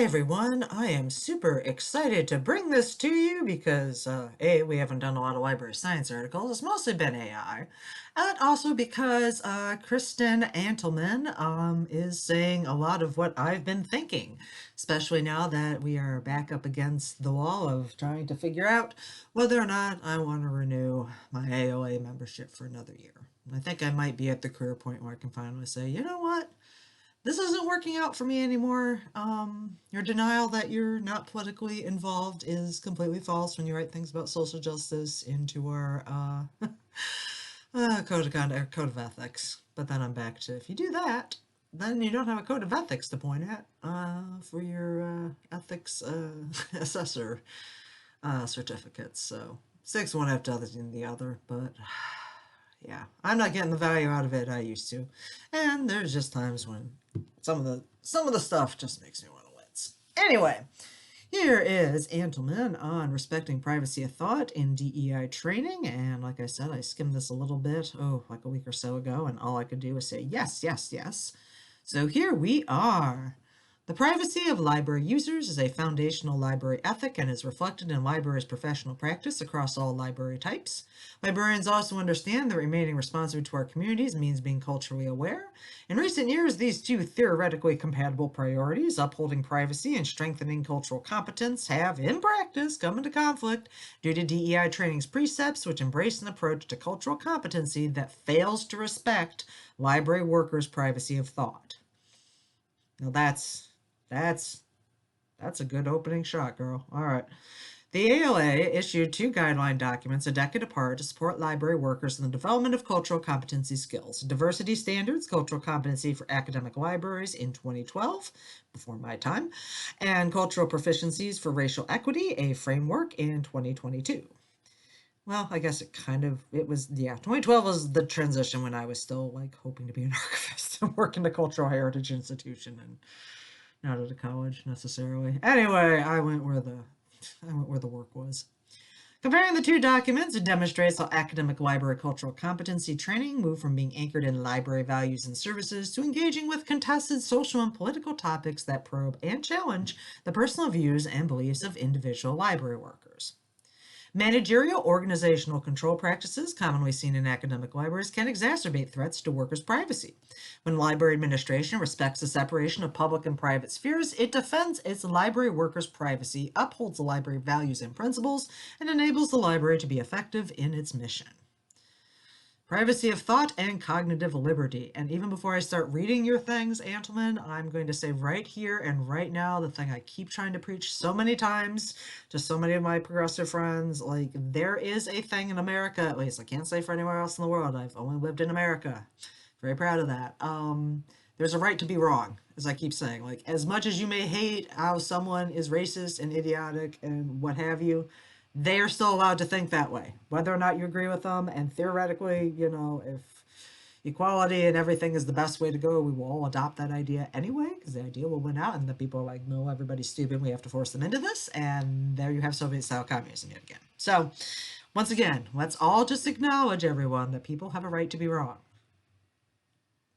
Hi everyone, I am super excited to bring this to you because A, we haven't done a lot of library science articles, it's mostly been AI, and also because Kristin Antelman is saying a lot of what I've been thinking, especially now that we are back up against the wall of trying to figure out whether or not I want to renew my AOA membership for another year. I think I might be at the career point where I can finally say, you know what? This isn't working out for me anymore. Your denial that you're not politically involved is completely false when you write things about social justice into our code of conduct, code of ethics. But then I'm back to if you do that, then you don't have a code of ethics to point at for your ethics assessor certificates. So six one after the other, but yeah, I'm not getting the value out of it I used to, and there's just times when some of the stuff just makes me want to wince. Anyway, here is Antelman on respecting privacy of thought in DEI training, and like I said, I skimmed this a little bit, like a week or so ago, and all I could do was say yes, yes, yes. So here we are. The privacy of library users is a foundational library ethic and is reflected in libraries' professional practice across all library types. Librarians also understand that remaining responsive to our communities means being culturally aware. In recent years, these two theoretically compatible priorities, upholding privacy and strengthening cultural competence, have, in practice, come into conflict due to DEI training's precepts, which embrace an approach to cultural competency that fails to respect library workers' privacy of thought. Now that's a good opening shot, girl. All right. The ALA issued two guideline documents a decade apart to support library workers in the development of cultural competency skills. Diversity Standards, Cultural Competency for Academic Libraries in 2012, before my time, and Cultural Proficiencies for Racial Equity, a framework in 2022. Well, I guess it was, 2012 was the transition when I was still like hoping to be an archivist and work in a cultural heritage institution and not at a college necessarily. Anyway, I went where the work was. Comparing the two documents, it demonstrates how academic library cultural competency training moved from being anchored in library values and services to engaging with contested social and political topics that probe and challenge the personal views and beliefs of individual library workers. Managerial organizational control practices commonly seen in academic libraries can exacerbate threats to workers' privacy. When library administration respects the separation of public and private spheres, it defends its library workers' privacy, upholds the library values and principles, and enables the library to be effective in its mission. Privacy of thought and cognitive liberty. And even before I start reading your things, Antelman, I'm going to say right here and right now the thing I keep trying to preach so many times to so many of my progressive friends. Like, there is a thing in America, at least I can't say for anywhere else in the world. I've only lived in America. Very proud of that. There's a right to be wrong, as I keep saying. Like, as much as you may hate how someone is racist and idiotic and what have you, they are still allowed to think that way, whether or not you agree with them. And theoretically, if equality and everything is the best way to go, we will all adopt that idea anyway, because the idea will win out, and the people are like, no, everybody's stupid, we have to force them into this, and there you have Soviet-style communism yet again. So, once again, let's all just acknowledge, everyone, that people have a right to be wrong.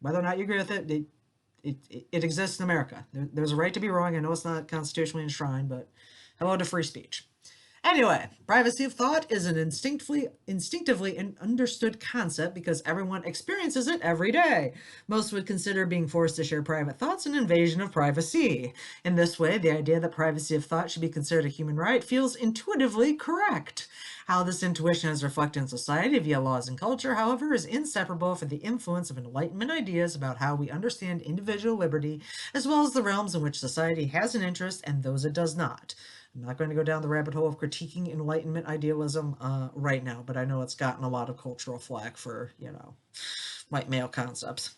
Whether or not you agree with it, it exists in America. There's a right to be wrong. I know it's not constitutionally enshrined, but hello to free speech. Anyway, privacy of thought is an instinctively understood concept because everyone experiences it every day. Most would consider being forced to share private thoughts an invasion of privacy. In this way, the idea that privacy of thought should be considered a human right feels intuitively correct. How this intuition is reflected in society via laws and culture, however, is inseparable from the influence of Enlightenment ideas about how we understand individual liberty, as well as the realms in which society has an interest and those it does not. I'm not going to go down the rabbit hole of critiquing Enlightenment idealism right now, but I know it's gotten a lot of cultural flack for, white male concepts.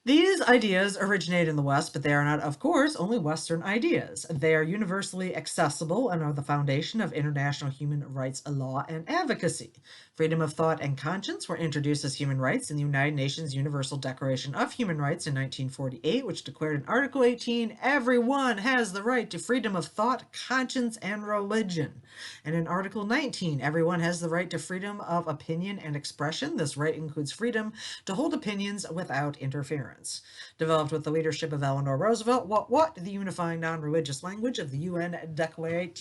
These ideas originate in the West, but they are not, of course, only Western ideas. They are universally accessible and are the foundation of international human rights law and advocacy. Freedom of thought and conscience were introduced as human rights in the United Nations Universal Declaration of Human Rights in 1948, which declared in Article 18, everyone has the right to freedom of thought, conscience, and religion. And in Article 19, everyone has the right to freedom of opinion and expression. This right includes freedom to hold opinions without interference. interference. Developed with the leadership of Eleanor Roosevelt, the unifying non-religious language of the UN Declaration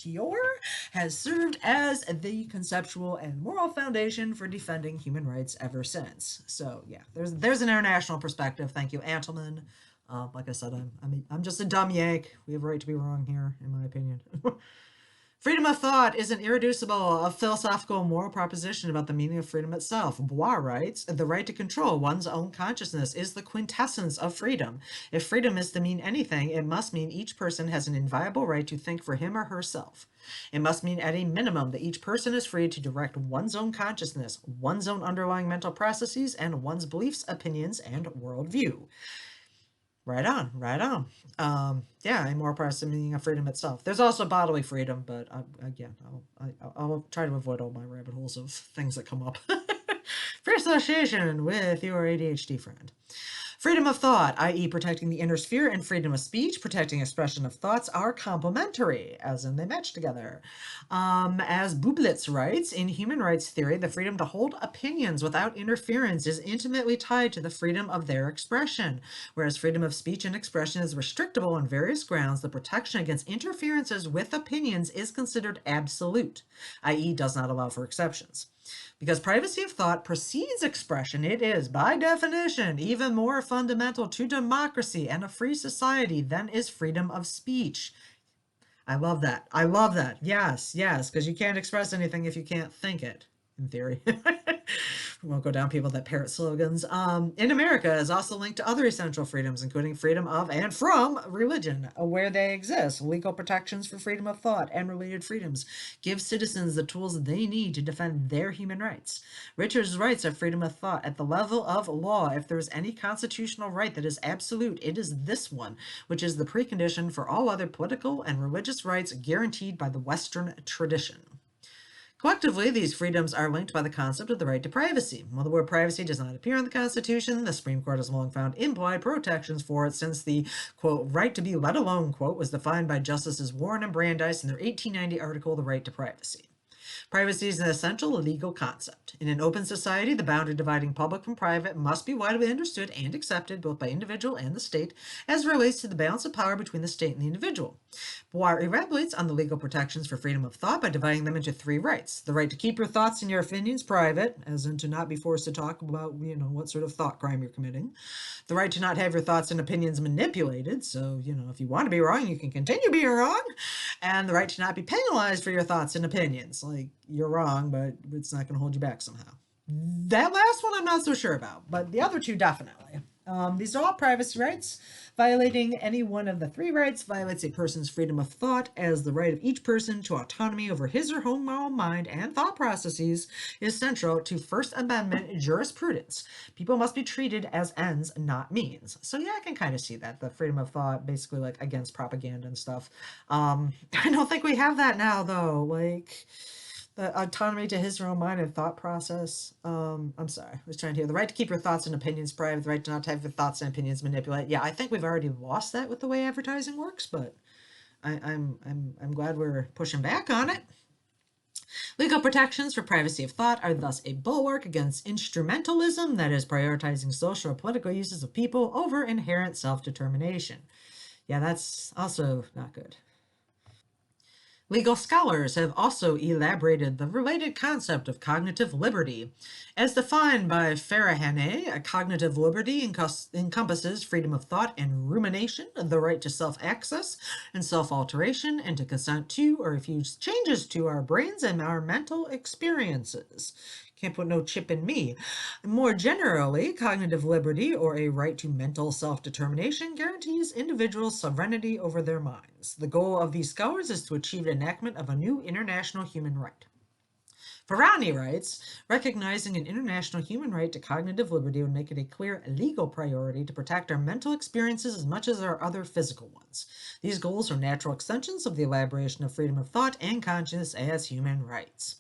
has served as the conceptual and moral foundation for defending human rights ever since. So yeah, there's an international perspective. Thank you, Antelman. Like I said, I'm just a dumb yank. We have a right to be wrong here, in my opinion. Freedom of thought is an irreducible, a philosophical, moral proposition about the meaning of freedom itself. Bois writes, the right to control one's own consciousness is the quintessence of freedom. If freedom is to mean anything, it must mean each person has an inviolable right to think for him or herself. It must mean at a minimum that each person is free to direct one's own consciousness, one's own underlying mental processes, and one's beliefs, opinions, and worldview. Right on, right on. Yeah, a more process meaning of freedom itself. There's also bodily freedom, but again, I'll try to avoid all my rabbit holes of things that come up. Free association with your ADHD friend. Freedom of thought, i.e. protecting the inner sphere, and freedom of speech, protecting expression of thoughts, are complementary, as in they match together. As Bublitz writes, in human rights theory, the freedom to hold opinions without interference is intimately tied to the freedom of their expression. Whereas freedom of speech and expression is restrictable on various grounds, the protection against interferences with opinions is considered absolute, i.e. does not allow for exceptions. Because privacy of thought precedes expression, it is, by definition, even more fundamental to democracy and a free society than is freedom of speech. I love that. I love that. Yes, yes, because you can't express anything if you can't think it, in theory. We won't go down people that parrot slogans. In America is also linked to other essential freedoms, including freedom of and from religion, where they exist. Legal protections for freedom of thought and related freedoms give citizens the tools they need to defend their human rights. Richard's rights of freedom of thought at the level of law. If there is any constitutional right that is absolute, it is this one, which is the precondition for all other political and religious rights guaranteed by the Western tradition. Collectively, these freedoms are linked by the concept of the right to privacy. While the word privacy does not appear in the Constitution, the Supreme Court has long found implied protections for it since the, quote, right to be let alone, quote, was defined by Justices Warren and Brandeis in their 1890 article, The Right to Privacy. Privacy is an essential legal concept. In an open society, the boundary dividing public from private must be widely understood and accepted both by individual and the state as it relates to the balance of power between the state and the individual. Bois elaborates on the legal protections for freedom of thought by dividing them into three rights. The right to keep your thoughts and your opinions private, as in to not be forced to talk about, what sort of thought crime you're committing. The right to not have your thoughts and opinions manipulated, so, if you want to be wrong, you can continue being wrong. And the right to not be penalized for your thoughts and opinions. Like, you're wrong, but it's not going to hold you back somehow. That last one I'm not so sure about, but the other two definitely. These are all privacy rights. Violating any one of the three rights violates a person's freedom of thought, as the right of each person to autonomy over his or her own mind and thought processes is central to First Amendment jurisprudence. People must be treated as ends, not means. So yeah, I can kind of see that, the freedom of thought, basically like against propaganda and stuff. I don't think we have that now, though. Like, the autonomy to his or her own mind and thought process. I'm sorry, I was trying to hear the right to keep your thoughts and opinions private, the right to not have your thoughts and opinions manipulated. Yeah, I think we've already lost that with the way advertising works, but I'm glad we're pushing back on it. Legal protections for privacy of thought are thus a bulwark against instrumentalism, that is, prioritizing social or political uses of people over inherent self-determination. Yeah, that's also not good. Legal scholars have also elaborated the related concept of cognitive liberty. As defined by Farahane, cognitive liberty encompasses freedom of thought and rumination, the right to self-access and self-alteration, and to consent to or refuse changes to our brains and our mental experiences. Can't put no chip in me. More generally, cognitive liberty, or a right to mental self-determination, guarantees individuals sovereignty over their minds. The goal of these scholars is to achieve enactment of a new international human right. Farani writes, recognizing an international human right to cognitive liberty would make it a clear legal priority to protect our mental experiences as much as our other physical ones. These goals are natural extensions of the elaboration of freedom of thought and conscience as human rights.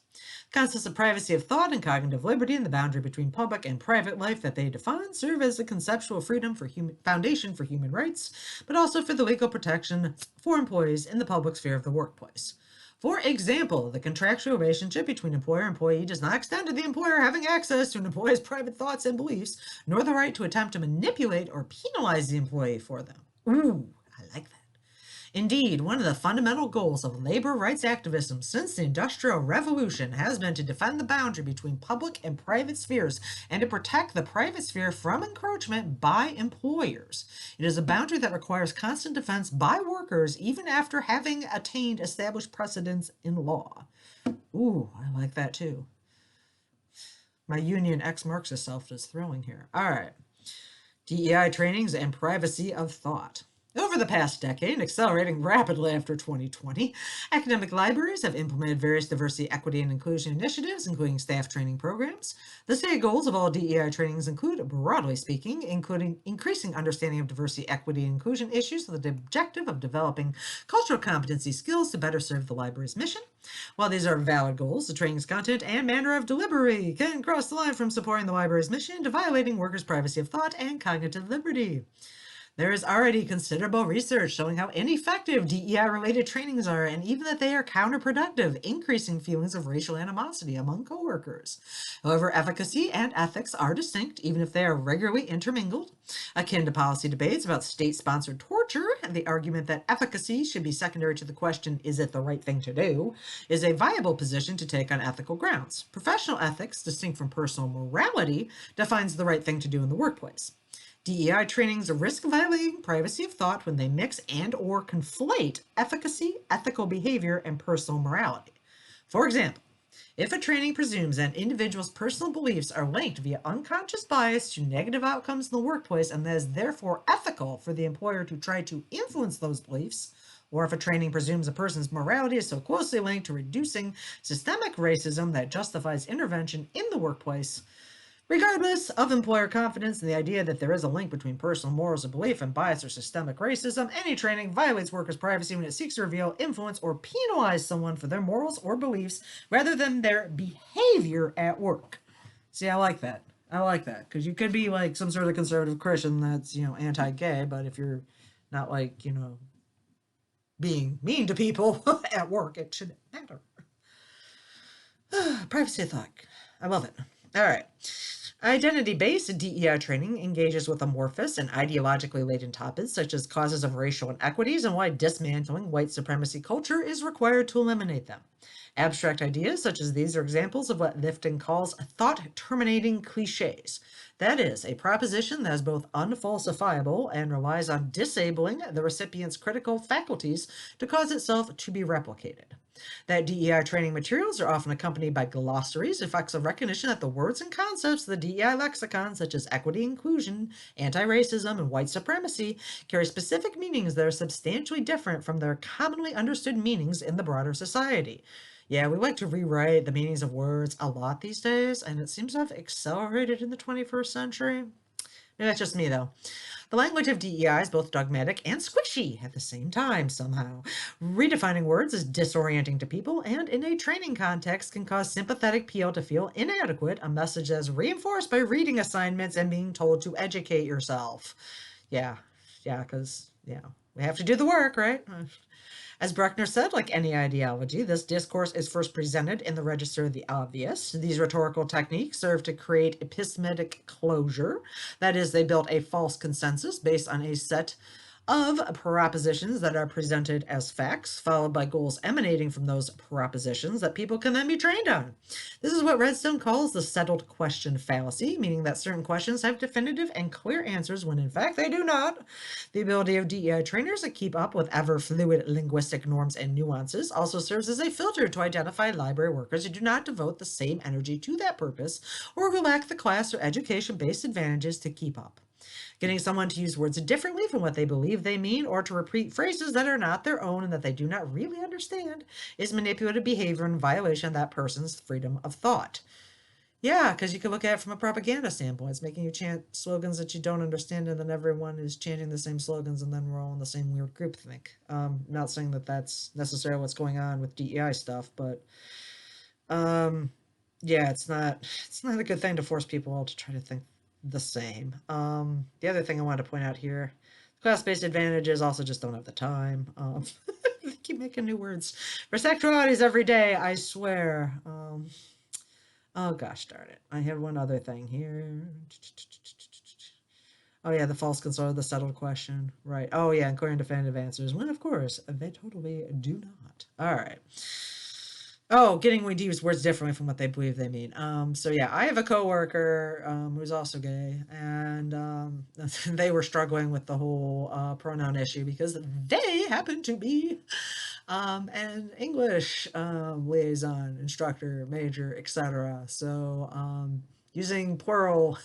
Concepts of privacy of thought and cognitive liberty and the boundary between public and private life that they define serve as the conceptual freedom for foundation for human rights, but also for the legal protection for employees in the public sphere of the workplace. For example, the contractual relationship between employer and employee does not extend to the employer having access to an employee's private thoughts and beliefs, nor the right to attempt to manipulate or penalize the employee for them. Ooh, I like that. Indeed, one of the fundamental goals of labor rights activism since the Industrial Revolution has been to defend the boundary between public and private spheres and to protect the private sphere from encroachment by employers. It is a boundary that requires constant defense by workers even after having attained established precedents in law. Ooh, I like that too. My union ex-Marxist self is thrilling here. All right. DEI trainings and privacy of thought. Over the past decade, accelerating rapidly after 2020, academic libraries have implemented various diversity, equity, and inclusion initiatives, including staff training programs. The stated goals of all DEI trainings include, broadly speaking, including increasing understanding of diversity, equity, and inclusion issues with the objective of developing cultural competency skills to better serve the library's mission. While these are valid goals, the training's content and manner of delivery can cross the line from supporting the library's mission to violating workers' privacy of thought and cognitive liberty. There is already considerable research showing how ineffective DEI-related trainings are, and even that they are counterproductive, increasing feelings of racial animosity among coworkers. However, efficacy and ethics are distinct, even if they are regularly intermingled. Akin to policy debates about state-sponsored torture, the argument that efficacy should be secondary to the question, is it the right thing to do, is a viable position to take on ethical grounds. Professional ethics, distinct from personal morality, defines the right thing to do in the workplace. DEI trainings risk violating privacy of thought when they mix and or conflate efficacy, ethical behavior, and personal morality. For example, if a training presumes that an individual's personal beliefs are linked via unconscious bias to negative outcomes in the workplace and that is therefore ethical for the employer to try to influence those beliefs, or if a training presumes a person's morality is so closely linked to reducing systemic racism that justifies intervention in the workplace, regardless of employer confidence in the idea that there is a link between personal morals of belief and bias or systemic racism, any training violates workers' privacy when it seeks to reveal, influence, or penalize someone for their morals or beliefs rather than their behavior at work. See, I like that. I like that. Because you could be like some sort of conservative Christian that's, anti-gay, but if you're not like, being mean to people at work, it shouldn't matter. Privacy of thought. I love it. All right. Identity-based DEI training engages with amorphous and ideologically laden topics such as causes of racial inequities and why dismantling white supremacy culture is required to eliminate them. Abstract ideas such as these are examples of what Lifton calls thought-terminating cliches. That is, a proposition that is both unfalsifiable and relies on disabling the recipient's critical faculties to cause itself to be replicated. That DEI training materials are often accompanied by glossaries, reflects a recognition that the words and concepts of the DEI lexicon, such as equity, inclusion, anti-racism, and white supremacy, carry specific meanings that are substantially different from their commonly understood meanings in the broader society. Yeah, we like to rewrite the meanings of words a lot these days, and it seems to have accelerated in the 21st century. Maybe that's just me, though. The language of DEI is both dogmatic and squishy at the same time, somehow. Redefining words is disorienting to people, and in a training context can cause sympathetic people to feel inadequate, a message that is reinforced by reading assignments and being told to educate yourself. Yeah, because, we have to do the work, right? As Bruckner said, like any ideology, this discourse is first presented in the register of the obvious. These rhetorical techniques serve to create epistemic closure. That is, they build a false consensus based on a set of propositions that are presented as facts, followed by goals emanating from those propositions that people can then be trained on. This is what Redstone calls the settled question fallacy, meaning that certain questions have definitive and clear answers when in fact they do not. The ability of DEI trainers to keep up with ever-fluid linguistic norms and nuances also serves as a filter to identify library workers who do not devote the same energy to that purpose or who lack the class or education-based advantages to keep up. Getting someone to use words differently from what they believe they mean or to repeat phrases that are not their own and that they do not really understand is manipulative behavior in violation of that person's freedom of thought. Yeah, because you can look at it from a propaganda standpoint. It's making you chant slogans that you don't understand, and then everyone is chanting the same slogans, and then we're all in the same weird groupthink. Not saying that that's necessarily what's going on with DEI stuff, but yeah, it's not a good thing to force people all to try to think the same. The other thing I wanted to point out here, class-based advantages also just don't have the time. keep making new words for sexualities every day, I swear. Oh gosh darn it. I had one other thing here. Oh yeah, the false concern, the settled question. Right. Oh yeah, inquiring definitive answers. When of course they totally do not. All right. Oh, getting we use words differently from what they believe they mean. So yeah, I have a coworker who's also gay, and they were struggling with the whole pronoun issue because they happen to be an English liaison, instructor, major, etc. So using plural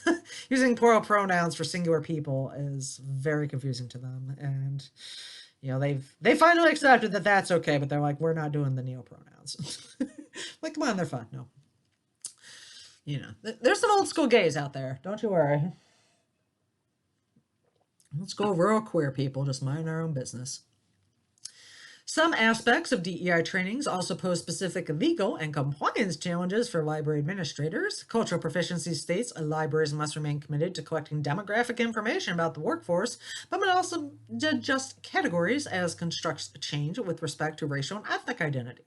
using plural pronouns for singular people is very confusing to them, and they finally accepted that that's okay, but they're like, we're not doing the neo pronouns. Like, come on, they're fun. No, there's some old school gays out there. Don't you worry. Let's go rural queer people, just mind our own business. Some aspects of DEI trainings also pose specific legal and compliance challenges for library administrators. Cultural proficiency states libraries must remain committed to collecting demographic information about the workforce, but must also adjust categories as constructs change with respect to racial and ethnic identity.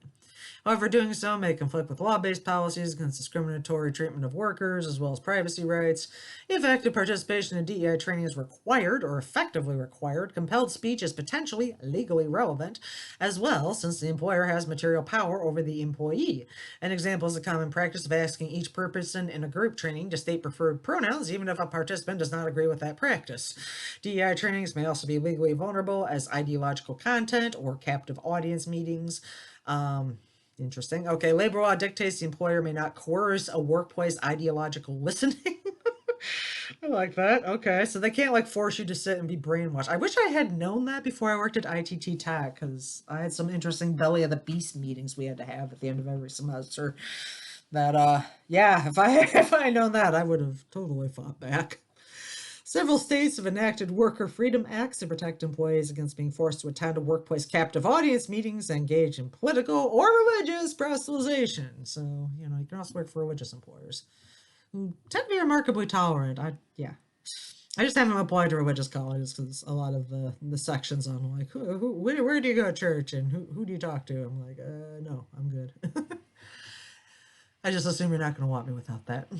However, doing so may conflict with law-based policies against discriminatory treatment of workers, as well as privacy rights. If active participation in DEI training is required or effectively required, compelled speech is potentially legally relevant as well, since the employer has material power over the employee. An example is the common practice of asking each person in a group training to state preferred pronouns, even if a participant does not agree with that practice. DEI trainings may also be legally vulnerable as ideological content or captive audience meetings. Interesting. Okay, labor law dictates the employer may not coerce a workplace ideological listening. I like that. Okay, so they can't like force you to sit and be brainwashed. I wish I had known that before I worked at ITT Tech, because I had some interesting belly of the beast meetings we had to have at the end of every semester. That yeah, if I if I had known that, I would have totally fought back. Several states have enacted worker freedom acts to protect employees against being forced to attend a workplace captive audience meetings and engage in political or religious proselytization. So, you can also work for religious employers who tend to be remarkably tolerant. Yeah. I just haven't applied to religious colleges because a lot of the sections on like, where do you go to church and who do you talk to? I'm like, no, I'm good. I just assume you're not going to want me without that.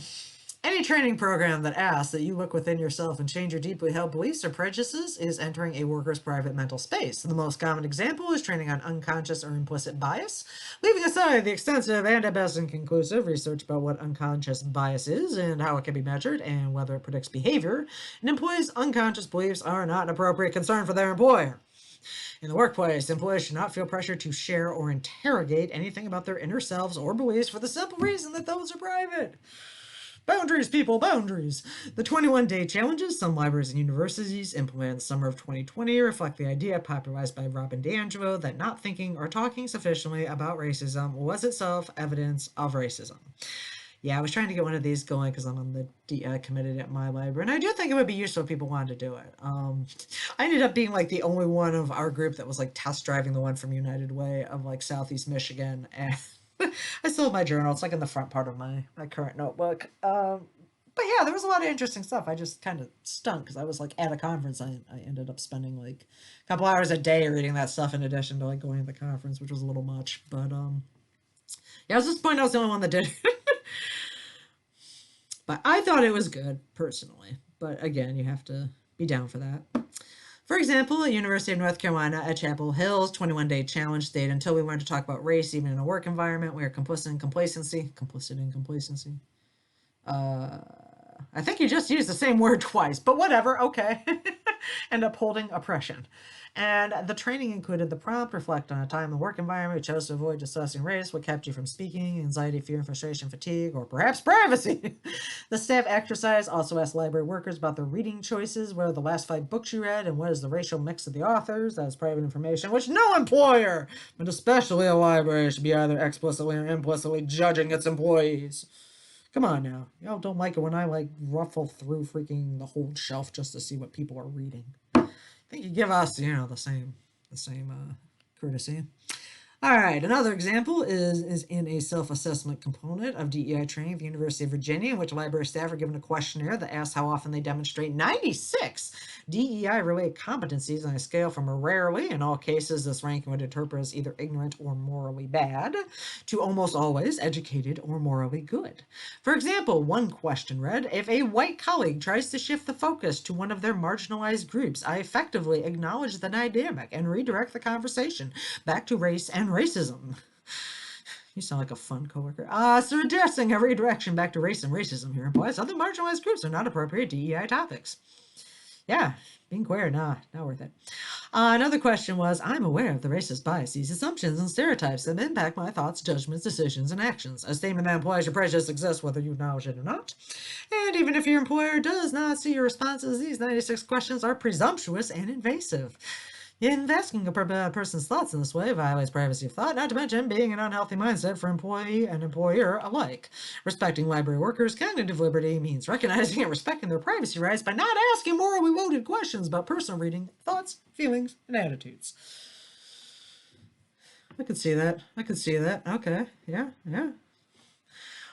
Any training program that asks that you look within yourself and change your deeply held beliefs or prejudices is entering a worker's private mental space. The most common example is training on unconscious or implicit bias. Leaving aside the extensive and at best inconclusive research about what unconscious bias is and how it can be measured and whether it predicts behavior, an employee's unconscious beliefs are not an appropriate concern for their employer. In the workplace, employees should not feel pressure to share or interrogate anything about their inner selves or beliefs for the simple reason that those are private. Boundaries, people, boundaries! The 21-day challenges some libraries and universities implemented in the summer of 2020 reflect the idea popularized by Robin DiAngelo that not thinking or talking sufficiently about racism was itself evidence of racism. Yeah, I was trying to get one of these going because I'm on the DEI committee at my library, and I do think it would be useful if people wanted to do it. I ended up being like the only one of our group that was like test driving the one from United Way of like Southeast Michigan, and I still have my journal. It's like in the front part of my current notebook. But yeah, there was a lot of interesting stuff. I just kind of stunk because I was like at a conference. I ended up spending like a couple hours a day reading that stuff in addition to like going to the conference, which was a little much. But yeah, I was just point I was the only one that did it. But I thought it was good personally. But again, you have to be down for that. For example, at University of North Carolina at Chapel Hill's 21-day challenge stayed until we learned to talk about race even in a work environment. We are complicit in complacency. Complicit in complacency. I think you just used the same word twice, but whatever, okay. And upholding oppression. And the training included the prompt, reflect on a time in the work environment you chose to avoid discussing race, what kept you from speaking, anxiety, fear, frustration, fatigue, or perhaps privacy. The staff exercise also asked library workers about their reading choices, what are the last 5 books you read, and what is the racial mix of the authors. That is private information, which no employer, but especially a library, should be either explicitly or implicitly judging its employees. Come on now. Y'all don't like it when I like ruffle through freaking the whole shelf just to see what people are reading. I think you give us, the same courtesy. All right, another example is in a self-assessment component of DEI training at the University of Virginia, in which library staff are given a questionnaire that asks how often they demonstrate 96 DEI-related competencies on a scale from rarely, in all cases this ranking would interpret as either ignorant or morally bad, to almost always educated or morally good. For example, one question read, if a white colleague tries to shift the focus to one of their marginalized groups, I effectively acknowledge the dynamic and redirect the conversation back to race and racism. You sound like a fun coworker. Suggesting a redirection back to race and racism here implies other marginalized groups are not appropriate DEI topics. Yeah, being queer, not worth it. Another question was, I'm aware of the racist biases, assumptions, and stereotypes that impact my thoughts, judgments, decisions, and actions. A statement that implies your prejudice exists whether you acknowledge it or not. And even if your employer does not see your responses, these 96 questions are presumptuous and invasive. In asking a person's thoughts in this way violates privacy of thought, not to mention being an unhealthy mindset for employee and employer alike. Respecting library workers' cognitive liberty means recognizing and respecting their privacy rights by not asking morally loaded questions about personal reading, thoughts, feelings, and attitudes. I could see that. Okay, yeah.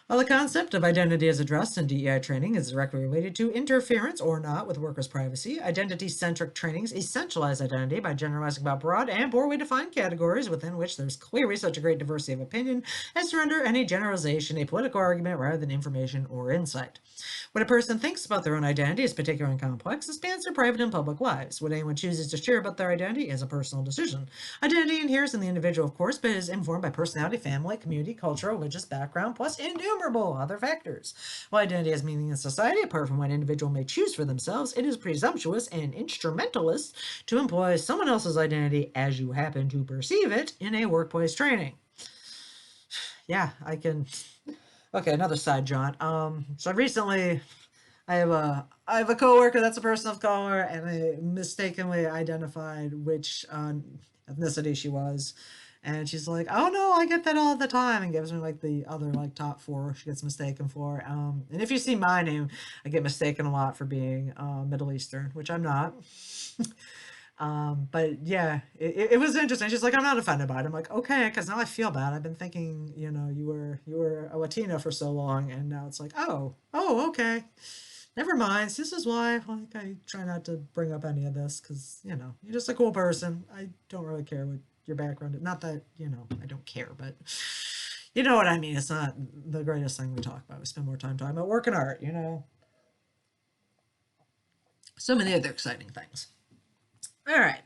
While the concept of identity as addressed in DEI training is directly related to interference or not with workers' privacy, identity-centric trainings essentialize identity by generalizing about broad and poorly defined categories within which there's clearly such a great diversity of opinion as to render any generalization a political argument rather than information or insight. What a person thinks about their own identity is particular and complex. It spans their private and public lives. What anyone chooses to share about their identity is a personal decision. Identity inheres in the individual, of course, but is informed by personality, family, community, culture, religious background, plus innumerable other factors. While identity has meaning in society, apart from what an individual may choose for themselves, it is presumptuous and instrumentalist to employ someone else's identity as you happen to perceive it in a workplace training. Yeah, I can. Okay, another side jaunt. So recently, I have a coworker that's a person of color, and I mistakenly identified which ethnicity she was, and she's like, "Oh no, I get that all the time," and gives me like the other like top four she gets mistaken for. And if you see my name, I get mistaken a lot for being Middle Eastern, which I'm not. But yeah, it was interesting. She's like, I'm not offended by it. I'm like, okay, because now I feel bad. I've been thinking, you were a Latina for so long, and now it's like, oh, okay, never mind. This is why, like, I try not to bring up any of this because you're just a cool person. I don't really care what your background is. Not that I don't care, but you know what I mean. It's not the greatest thing we talk about. We spend more time talking about work and art. So many other exciting things. All right.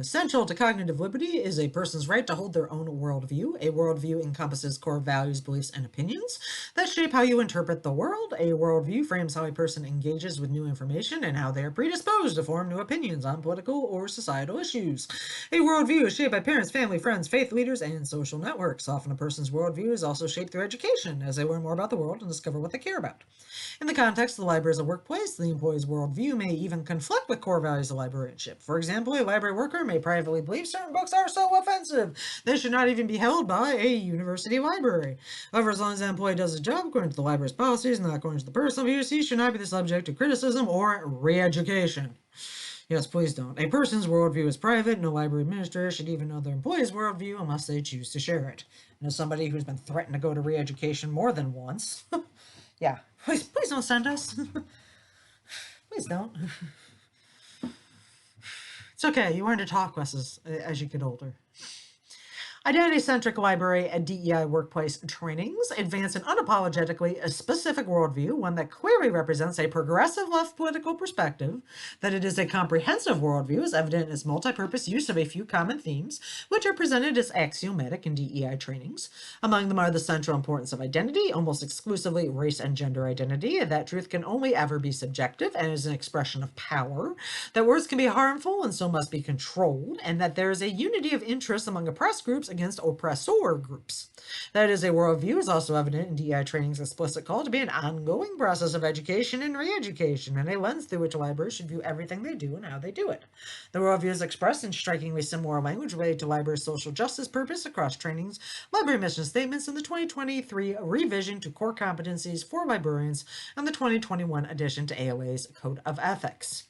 Central to cognitive liberty is a person's right to hold their own worldview. A worldview encompasses core values, beliefs, and opinions that shape how you interpret the world. A worldview frames how a person engages with new information and how they are predisposed to form new opinions on political or societal issues. A worldview is shaped by parents, family, friends, faith leaders, and social networks. Often a person's worldview is also shaped through education as they learn more about the world and discover what they care about. In the context of the library as a workplace, the employee's worldview may even conflict with core values of librarianship. For example, a library worker may privately believe certain books are so offensive they should not even be held by a university library. However, as long as the employee does his job according to the library's policies, not according to the personal views, he should not be the subject to criticism or re-education. Yes, please don't. A person's worldview is private. No library administrator should even know their employee's worldview unless they choose to share it. And as somebody who's been threatened to go to re-education more than once, yeah, please don't send us. Please don't. It's okay. You learn to talk less as you get older. Identity-centric library and DEI workplace trainings advance an unapologetically a specific worldview, one that clearly represents a progressive left political perspective. That it is a comprehensive worldview is evident in its multi-purpose use of a few common themes, which are presented as axiomatic in DEI trainings. Among them are the central importance of identity, almost exclusively race and gender identity, that truth can only ever be subjective and is an expression of power, that words can be harmful and so must be controlled, and that there is a unity of interest among oppressed groups against oppressor groups. That is a worldview is also evident in DEI training's explicit call to be an ongoing process of education and re-education, and a lens through which libraries should view everything they do and how they do it. The worldview is expressed in strikingly similar language related to library's social justice purpose across trainings, library mission statements, and the 2023 revision to core competencies for librarians and the 2021 addition to ALA's Code of Ethics.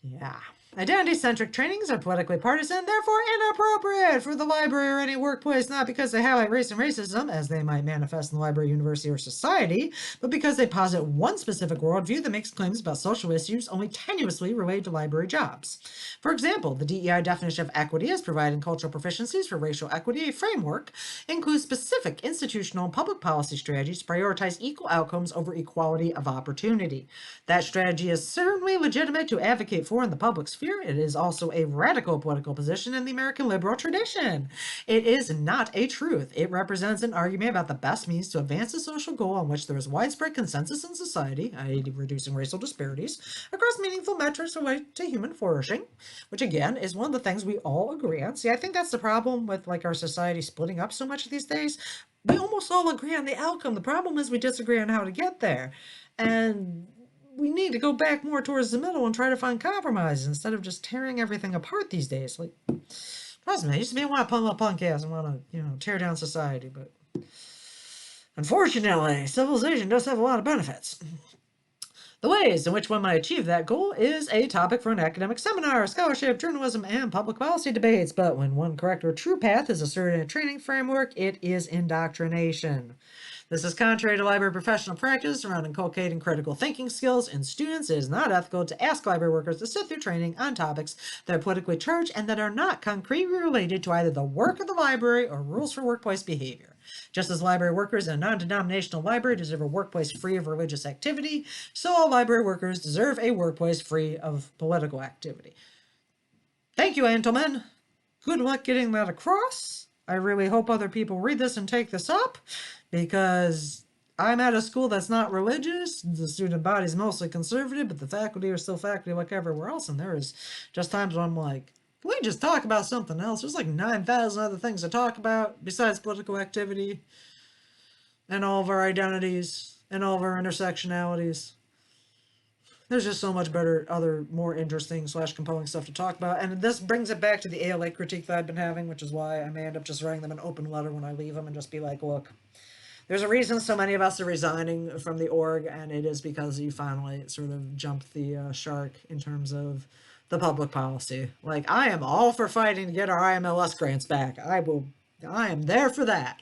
Yeah. Identity-centric trainings are politically partisan, therefore inappropriate for the library or any workplace, not because they highlight race and racism, as they might manifest in the library, university, or society, but because they posit one specific worldview that makes claims about social issues only tenuously related to library jobs. For example, the DEI definition of equity as providing cultural proficiencies for racial equity, a framework, includes specific institutional and public policy strategies to prioritize equal outcomes over equality of opportunity. That strategy is certainly legitimate to advocate for in the public sphere. It is also a radical political position in the American liberal tradition. It is not a truth. It represents an argument about the best means to advance a social goal on which there is widespread consensus in society, i.e., reducing racial disparities, across meaningful metrics related to human flourishing, which again is one of the things we all agree on. See, I think that's the problem with like our society splitting up so much these days. We almost all agree on the outcome. The problem is we disagree on how to get there. And we need to go back more towards the middle and try to find compromises instead of just tearing everything apart these days. Like, trust me, I used to be one of a punk ass and want to, tear down society, but unfortunately, civilization does have a lot of benefits. The ways in which one might achieve that goal is a topic for an academic seminar, scholarship, journalism, and public policy debates, but when one correct or true path is asserted in a training framework, it is indoctrination. This is contrary to library professional practice around inculcating critical thinking skills in students. It is not ethical to ask library workers to sit through training on topics that are politically charged and that are not concretely related to either the work of the library or rules for workplace behavior. Just as library workers in a non-denominational library deserve a workplace free of religious activity, so all library workers deserve a workplace free of political activity. Thank you, Antelman. Good luck getting that across. I really hope other people read this and take this up, because I'm at a school that's not religious. The student body is mostly conservative, but the faculty are still faculty like everywhere else. And there is just times when I'm like, can we just talk about something else? There's like 9,000 other things to talk about besides political activity and all of our identities and all of our intersectionalities. There's just so much better, other more interesting / compelling stuff to talk about. And this brings it back to the ALA critique that I've been having, which is why I may end up just writing them an open letter when I leave them and just be like, look, there's a reason so many of us are resigning from the org, and it is because you finally sort of jumped the shark in terms of the public policy. Like, I am all for fighting to get our IMLS grants back. I am there for that.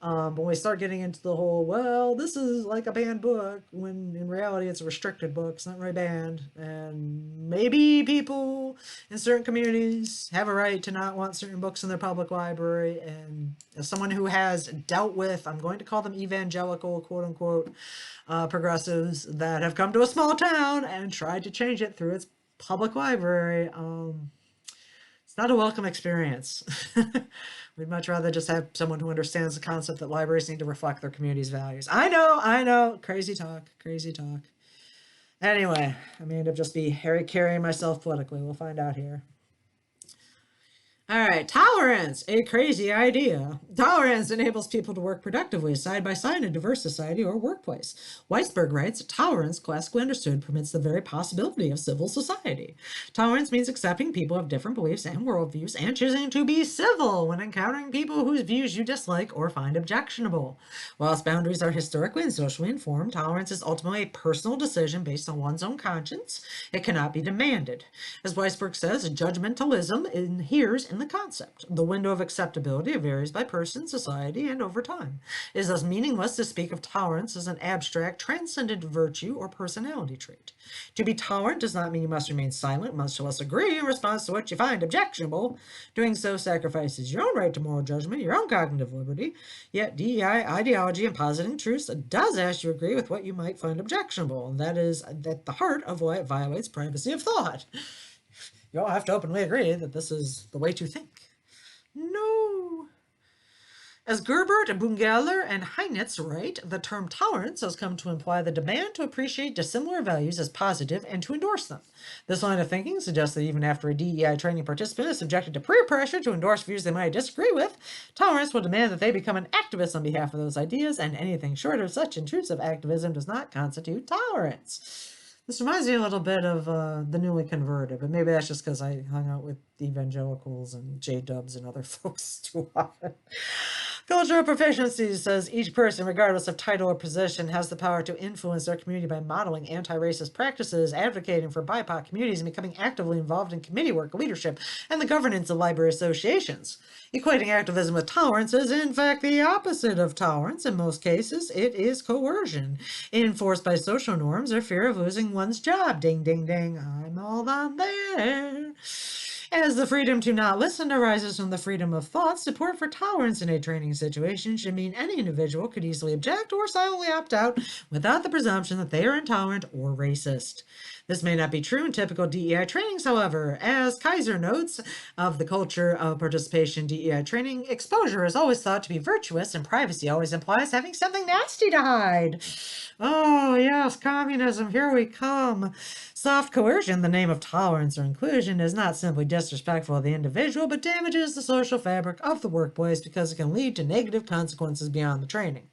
But when we start getting into the whole, well, this is like a banned book, when in reality it's a restricted book, it's not really banned, and maybe people in certain communities have a right to not want certain books in their public library, and as someone who has dealt with, I'm going to call them evangelical, quote-unquote, progressives that have come to a small town and tried to change it through its public library, it's not a welcome experience. We'd much rather just have someone who understands the concept that libraries need to reflect their community's values. I know, crazy talk. Anyway, I may end up just be carrying myself politically. We'll find out here. All right, tolerance, a crazy idea. Tolerance enables people to work productively side by side in a diverse society or workplace. Weisberg writes, tolerance, classically understood, permits the very possibility of civil society. Tolerance means accepting people of different beliefs and worldviews and choosing to be civil when encountering people whose views you dislike or find objectionable. Whilst boundaries are historically and socially informed, tolerance is ultimately a personal decision based on one's own conscience. It cannot be demanded. As Weisberg says, judgmentalism inheres in the concept. The window of acceptability varies by person, society, and over time. It is thus meaningless to speak of tolerance as an abstract, transcendent virtue or personality trait. To be tolerant does not mean you must remain silent, much less agree in response to what you find objectionable. Doing so sacrifices your own right to moral judgment, your own cognitive liberty. Yet DEI ideology and positing truths does ask you to agree with what you might find objectionable, and that is at the heart of why it violates privacy of thought. You all have to openly agree that this is the way to think. No. As Gerbert, Bungeler, and Heinitz write, the term tolerance has come to imply the demand to appreciate dissimilar values as positive and to endorse them. This line of thinking suggests that even after a DEI training participant is subjected to peer pressure to endorse views they might disagree with, tolerance will demand that they become an activist on behalf of those ideas, and anything short of such intrusive activism does not constitute tolerance. This reminds me a little bit of the newly converted, but maybe that's just because I hung out with evangelicals and J-dubs and other folks too often. Cultural proficiency says each person, regardless of title or position, has the power to influence their community by modeling anti-racist practices, advocating for BIPOC communities, and becoming actively involved in committee work, leadership, and the governance of library associations. Equating activism with tolerance is, in fact, the opposite of tolerance. In most cases, it is coercion, enforced by social norms or fear of losing one's job. Ding, ding, ding, I'm all on there. As the freedom to not listen arises from the freedom of thought, support for tolerance in a training situation should mean any individual could easily object or silently opt out without the presumption that they are intolerant or racist. This may not be true in typical DEI trainings, however. As Kaiser notes of the culture of participation DEI training, exposure is always thought to be virtuous and privacy always implies having something nasty to hide. Oh, yes, communism, here we come. Soft coercion in the name of tolerance or inclusion is not simply disrespectful of the individual, but damages the social fabric of the workplace because it can lead to negative consequences beyond the training.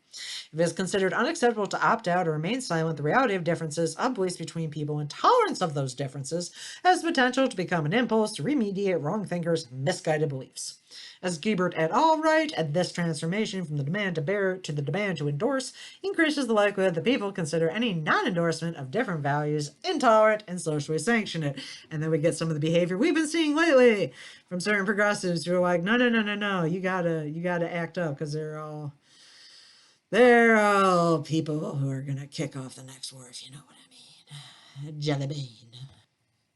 If it is considered unacceptable to opt out or remain silent, the reality of differences, of beliefs between people, and tolerance of those differences has the potential to become an impulse to remediate wrong thinkers' misguided beliefs. As Giebert et al. Write, this transformation from the demand to bear to the demand to endorse increases the likelihood that people consider any non-endorsement of different values intolerant and socially sanction it. And then we get some of the behavior we've been seeing lately from certain progressives who are like, no, no, no, no, no, you gotta act up because they're all people who are gonna kick off the next war, if you know what I mean. Jelly bean.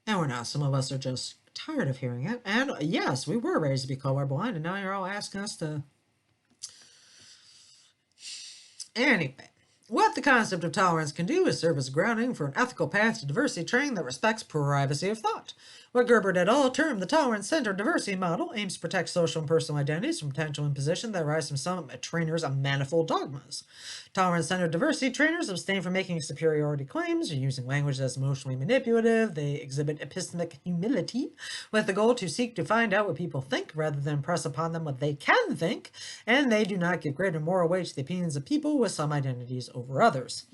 And we're not. Some of us are just tired of hearing it. And yes, we were raised to be colorblind, and now you're all asking us to. Anyway, what the concept of tolerance can do is serve as grounding for an ethical path to diversity training that respects privacy of thought. What Gerbert et al. Termed the tolerance-centered diversity model aims to protect social and personal identities from potential imposition that arise from some trainers of manifold dogmas. Tolerance-centered diversity trainers abstain from making superiority claims or using language that's emotionally manipulative. They exhibit epistemic humility with the goal to seek to find out what people think rather than impress upon them what they can think, and they do not give greater moral weight to the opinions of people with some identities over others.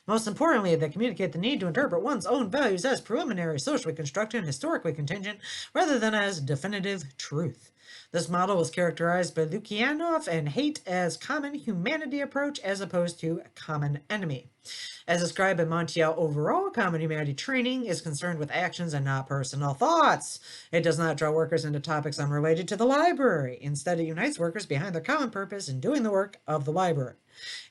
Most importantly, they communicate the need to interpret one's own values as preliminary, socially constructed, and historically contingent, rather than as definitive truth. This model was characterized by Lukianoff and Haidt as common humanity approach as opposed to common enemy. As described by Montiel, overall, common humanity training is concerned with actions and not personal thoughts. It does not draw workers into topics unrelated to the library. Instead, it unites workers behind their common purpose in doing the work of the library.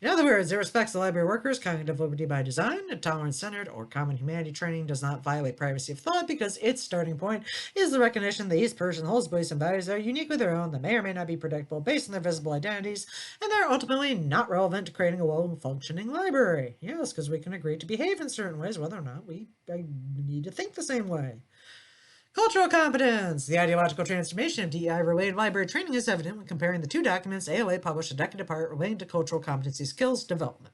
In other words, it respects the library workers' cognitive liberty by design. Tolerance-centered or common humanity training does not violate privacy of thought because its starting point is the recognition that each person holds beliefs and values that are uniquely their own, that may or may not be predictable based on their visible identities, and they're ultimately not relevant to creating a well-functioning library. Yes, because we can agree to behave in certain ways, whether or not we need to think the same way. Cultural competence. The ideological transformation of DEI-related library training is evident when comparing the two documents ALA published a decade apart relating to cultural competency skills development.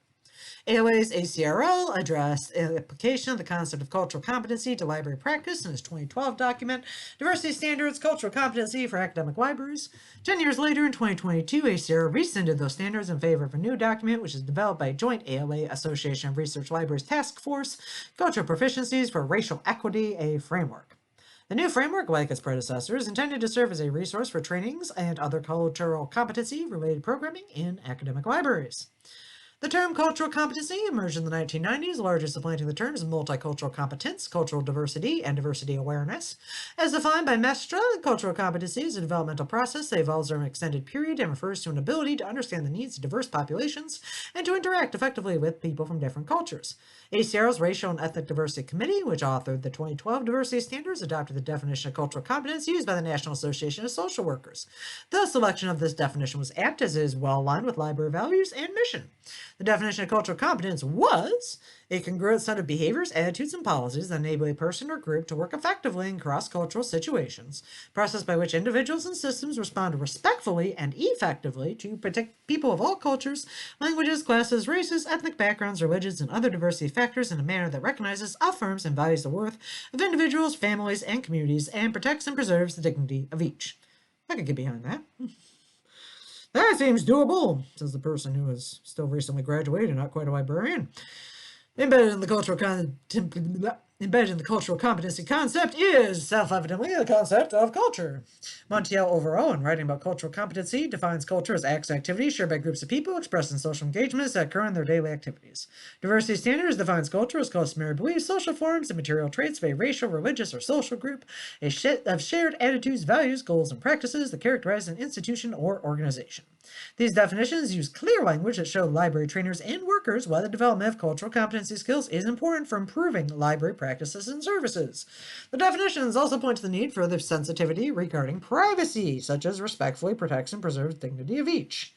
ALA's A&CRL addressed the application of the concept of cultural competency to library practice in its 2012 document, Diversity Standards, Cultural Competency for Academic Libraries. 10 years later, in 2022, A&CRL rescinded those standards in favor of a new document, which is developed by a joint ALA Association of Research Libraries Task Force, Cultural Proficiencies for Racial Equity, a framework. The new framework, like its predecessor, is intended to serve as a resource for trainings and other cultural competency-related programming in academic libraries. The term cultural competency emerged in the 1990s, largely supplanting the terms multicultural competence, cultural diversity, and diversity awareness. As defined by Mestre, cultural competency is a developmental process that evolves over an extended period and refers to an ability to understand the needs of diverse populations and to interact effectively with people from different cultures. A&CRL's Racial and Ethnic Diversity Committee, which authored the 2012 Diversity Standards, adopted the definition of cultural competence used by the National Association of Social Workers. The selection of this definition was apt as it is well aligned with library values and mission. The definition of cultural competence was a congruent set of behaviors, attitudes, and policies that enable a person or group to work effectively in cross-cultural situations, a process by which individuals and systems respond respectfully and effectively to protect people of all cultures, languages, classes, races, ethnic backgrounds, religions, and other diversity factors in a manner that recognizes, affirms, and values the worth of individuals, families, and communities, and protects and preserves the dignity of each. I could get behind that. That seems doable, says the person who is still recently graduated and not quite a librarian. Embedded in the cultural Embedded in the cultural competency concept is, self-evidently, the concept of culture. Montiel overall, in writing about cultural competency, defines culture as acts and activities shared by groups of people expressed in social engagements that occur in their daily activities. Diversity Standards defines culture as customary beliefs, social forms, and material traits of a racial, religious, or social group, of shared attitudes, values, goals, and practices that characterize an institution or organization. These definitions use clear language that show library trainers and workers why the development of cultural competency skills is important for improving library practices and services. The definitions also point to the need for further sensitivity regarding privacy, such as respectfully protects and preserves dignity of each.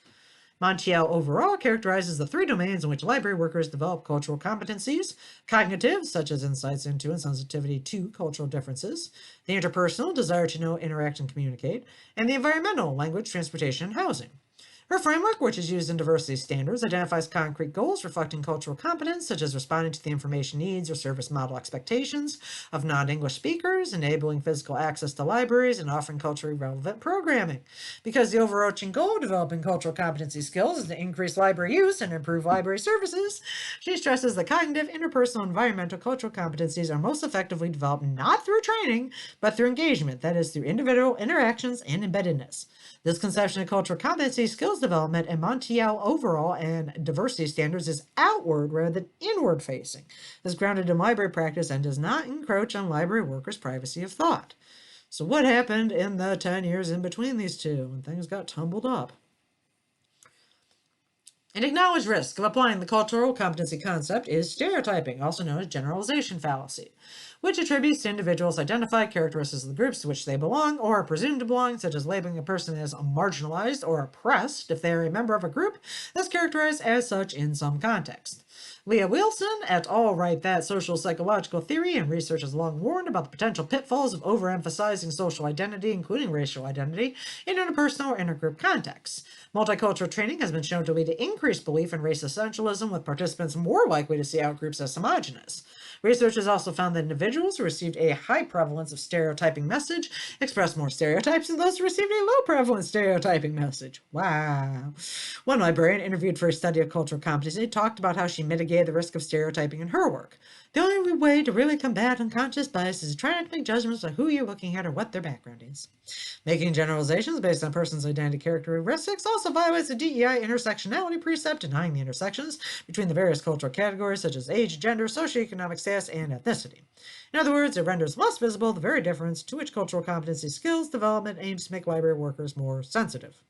Montiel overall characterizes the three domains in which library workers develop cultural competencies: cognitive, such as insights into and sensitivity to cultural differences; the interpersonal, desire to know, interact, and communicate; and the environmental, language, transportation, and housing. Her framework, which is used in diversity standards, identifies concrete goals reflecting cultural competence, such as responding to the information needs or service model expectations of non-English speakers, enabling physical access to libraries, and offering culturally relevant programming. Because the overarching goal of developing cultural competency skills is to increase library use and improve library services, she stresses that cognitive, interpersonal, and environmental cultural competencies are most effectively developed not through training, but through engagement, that is, through individual interactions and embeddedness. This conception of cultural competency skills development in Montiel overall and diversity standards is outward rather than inward facing, is grounded in library practice, and does not encroach on library workers' privacy of thought. So what happened in the 10 years in between these two when things got tumbled up? An acknowledged risk of applying the cultural competency concept is stereotyping, also known as generalization fallacy, which attributes to individuals identified characteristics of the groups to which they belong or are presumed to belong, such as labeling a person as marginalized or oppressed if they are a member of a group that's characterized as such in some context. Leah Wilson et al. Write that social psychological theory and research has long warned about the potential pitfalls of overemphasizing social identity, including racial identity, in interpersonal or intergroup contexts. Multicultural training has been shown to lead to increased belief in race essentialism, with participants more likely to see outgroups as homogenous. Research has also found that individuals who received a high prevalence of stereotyping message expressed more stereotypes than those who received a low prevalence stereotyping message. Wow. One librarian interviewed for a study of cultural competency talked about how she mitigated the risk of stereotyping in her work. The only way to really combat unconscious bias is to try not to make judgments on who you're looking at or what their background is. Making generalizations based on a person's identity characteristics also violates the DEI intersectionality precept, denying the intersections between the various cultural categories such as age, gender, socioeconomic status, and ethnicity. In other words, it renders less visible the very difference to which cultural competency skills development aims to make library workers more sensitive.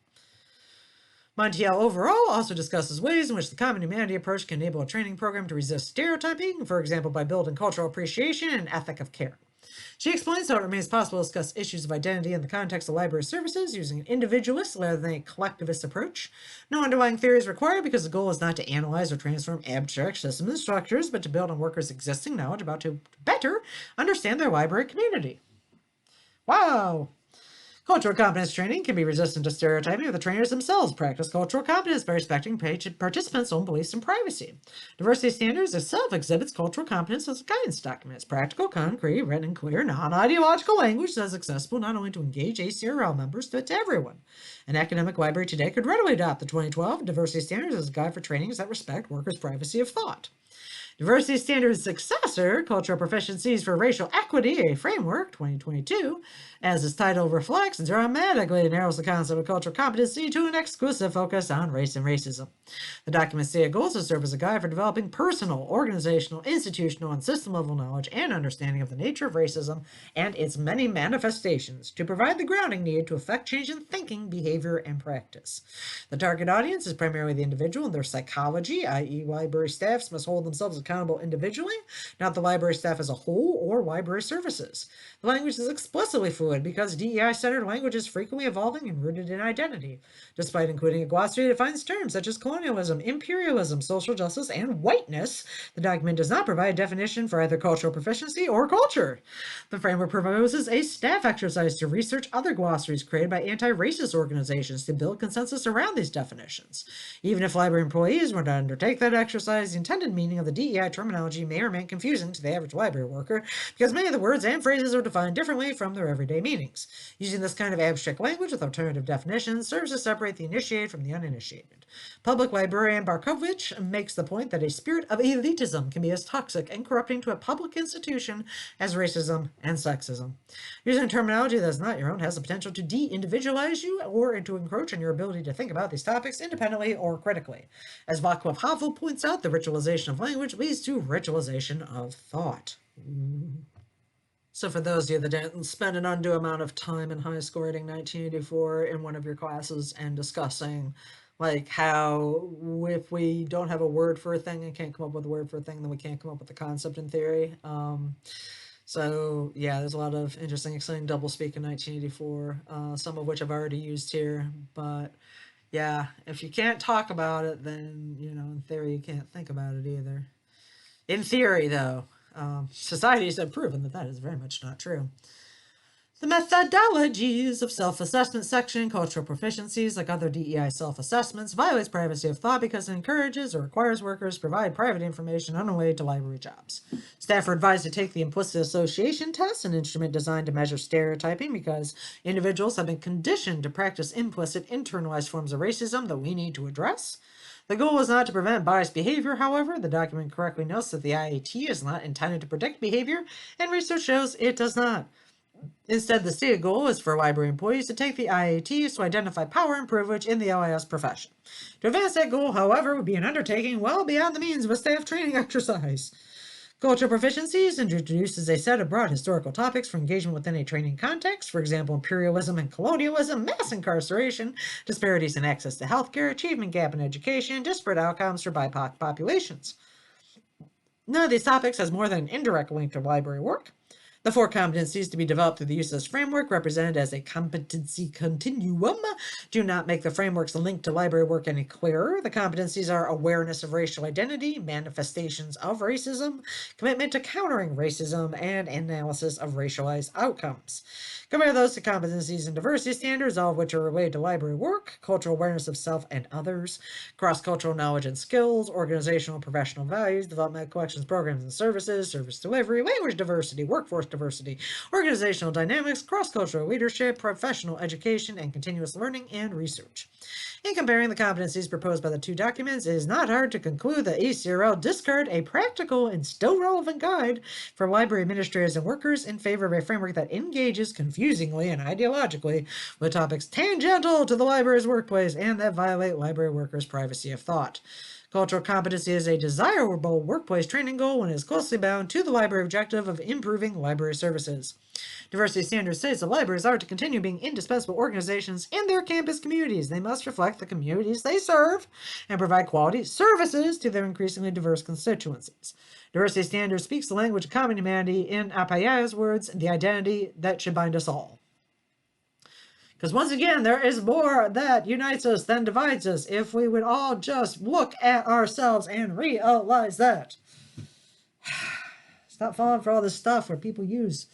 Montiel overall also discusses ways in which the common humanity approach can enable a training program to resist stereotyping, for example, by building cultural appreciation and ethic of care. She explains how it remains possible to discuss issues of identity in the context of library services using an individualist rather than a collectivist approach. No underlying theory is required because the goal is not to analyze or transform abstract systems and structures, but to build on workers' existing knowledge about to better understand their library community. Wow! Cultural competence training can be resistant to stereotyping if the trainers themselves practice cultural competence by respecting participants' own beliefs and privacy. Diversity Standards itself exhibits cultural competence as a guidance document. It's practical, concrete, written in clear, non-ideological language that is accessible not only to engaged C&RL members, but to everyone. An academic library today could readily adopt the 2012 Diversity Standards as a guide for trainings that respect workers' privacy of thought. Diversity Standards' successor, Cultural Proficiencies for Racial Equity, a Framework, 2022, as its title reflects, dramatically narrows the concept of cultural competency to an exclusive focus on race and racism. The document's stated goals to serve as a guide for developing personal, organizational, institutional, and system-level knowledge and understanding of the nature of racism and its many manifestations to provide the grounding needed to effect change in thinking, behavior, and practice. The target audience is primarily the individual and their psychology, i.e. library staffs must hold themselves accountable individually, not the library staff as a whole or library services. The language is explicitly fluid because DEI-centered language is frequently evolving and rooted in identity. Despite including a glossary that defines terms such as colonialism, imperialism, social justice, and whiteness, the document does not provide a definition for either cultural proficiency or culture. The framework proposes a staff exercise to research other glossaries created by anti-racist organizations to build consensus around these definitions. Even if library employees were to undertake that exercise, the intended meaning of the DEI DEI terminology may remain confusing to the average library worker because many of the words and phrases are defined differently from their everyday meanings. Using this kind of abstract language with alternative definitions serves to separate the initiated from the uninitiated. Public librarian Barkovich makes the point that a spirit of elitism can be as toxic and corrupting to a public institution as racism and sexism. Using terminology that is not your own has the potential to de-individualize you or to encroach on your ability to think about these topics independently or critically. As Václav Havel points out, the ritualization of language leads to ritualization of thought. So for those of you that didn't spend an undue amount of time in high school reading 1984 in one of your classes and discussing like how if we don't have a word for a thing and can't come up with a word for a thing, then we can't come up with a concept in theory. So yeah, there's a lot of interesting, exciting doublespeak in 1984, some of which I've already used here. But yeah, if you can't talk about it, then, you know, in theory, you can't think about it either. In theory, though, societies have proven that that is very much not true. The methodologies of self-assessment section, cultural proficiencies, like other DEI self-assessments, violates privacy of thought because it encourages or requires workers to provide private information unrelated to library jobs. Staff are advised to take the implicit association test, an instrument designed to measure stereotyping because individuals have been conditioned to practice implicit, internalized forms of racism that we need to address. The goal is not to prevent biased behavior, however. The document correctly notes that the IAT is not intended to predict behavior, and research shows it does not. Instead, the stated goal is for library employees to take the IATs to identify power and privilege in the LIS profession. To advance that goal, however, would be an undertaking well beyond the means of a staff training exercise. Cultural proficiencies introduces a set of broad historical topics for engagement within a training context, for example, imperialism and colonialism, mass incarceration, disparities in access to healthcare, achievement gap in education, disparate outcomes for BIPOC populations. None of these topics has more than an indirect link to library work. The 4 competencies to be developed through the use of this framework, represented as a competency continuum, do not make the framework's link to library work any clearer. The competencies are awareness of racial identity, manifestations of racism, commitment to countering racism, and analysis of racialized outcomes. Compare those to competencies and diversity standards, all of which are related to library work, cultural awareness of self and others, cross-cultural knowledge and skills, organizational and professional values, development of collections, programs and services, service delivery, language diversity, workforce diversity, organizational dynamics, cross-cultural leadership, professional education, and continuous learning and research. In comparing the competencies proposed by the 2 documents, it is not hard to conclude that C&RL discard a practical and still relevant guide for library administrators and workers in favor of a framework that engages confusingly and ideologically with topics tangential to the library's workplace and that violate library workers' privacy of thought. Cultural competency is a desirable workplace training goal and is closely bound to the library objective of improving library services. Diversity standards states that libraries are to continue being indispensable organizations in their campus communities. They must reflect the communities they serve and provide quality services to their increasingly diverse constituencies. Diversity standards speaks the language of common humanity in Apaya's words, the identity that should bind us all. Because once again, there is more that unites us than divides us if we would all just look at ourselves and realize that. Stop falling for all this stuff where people use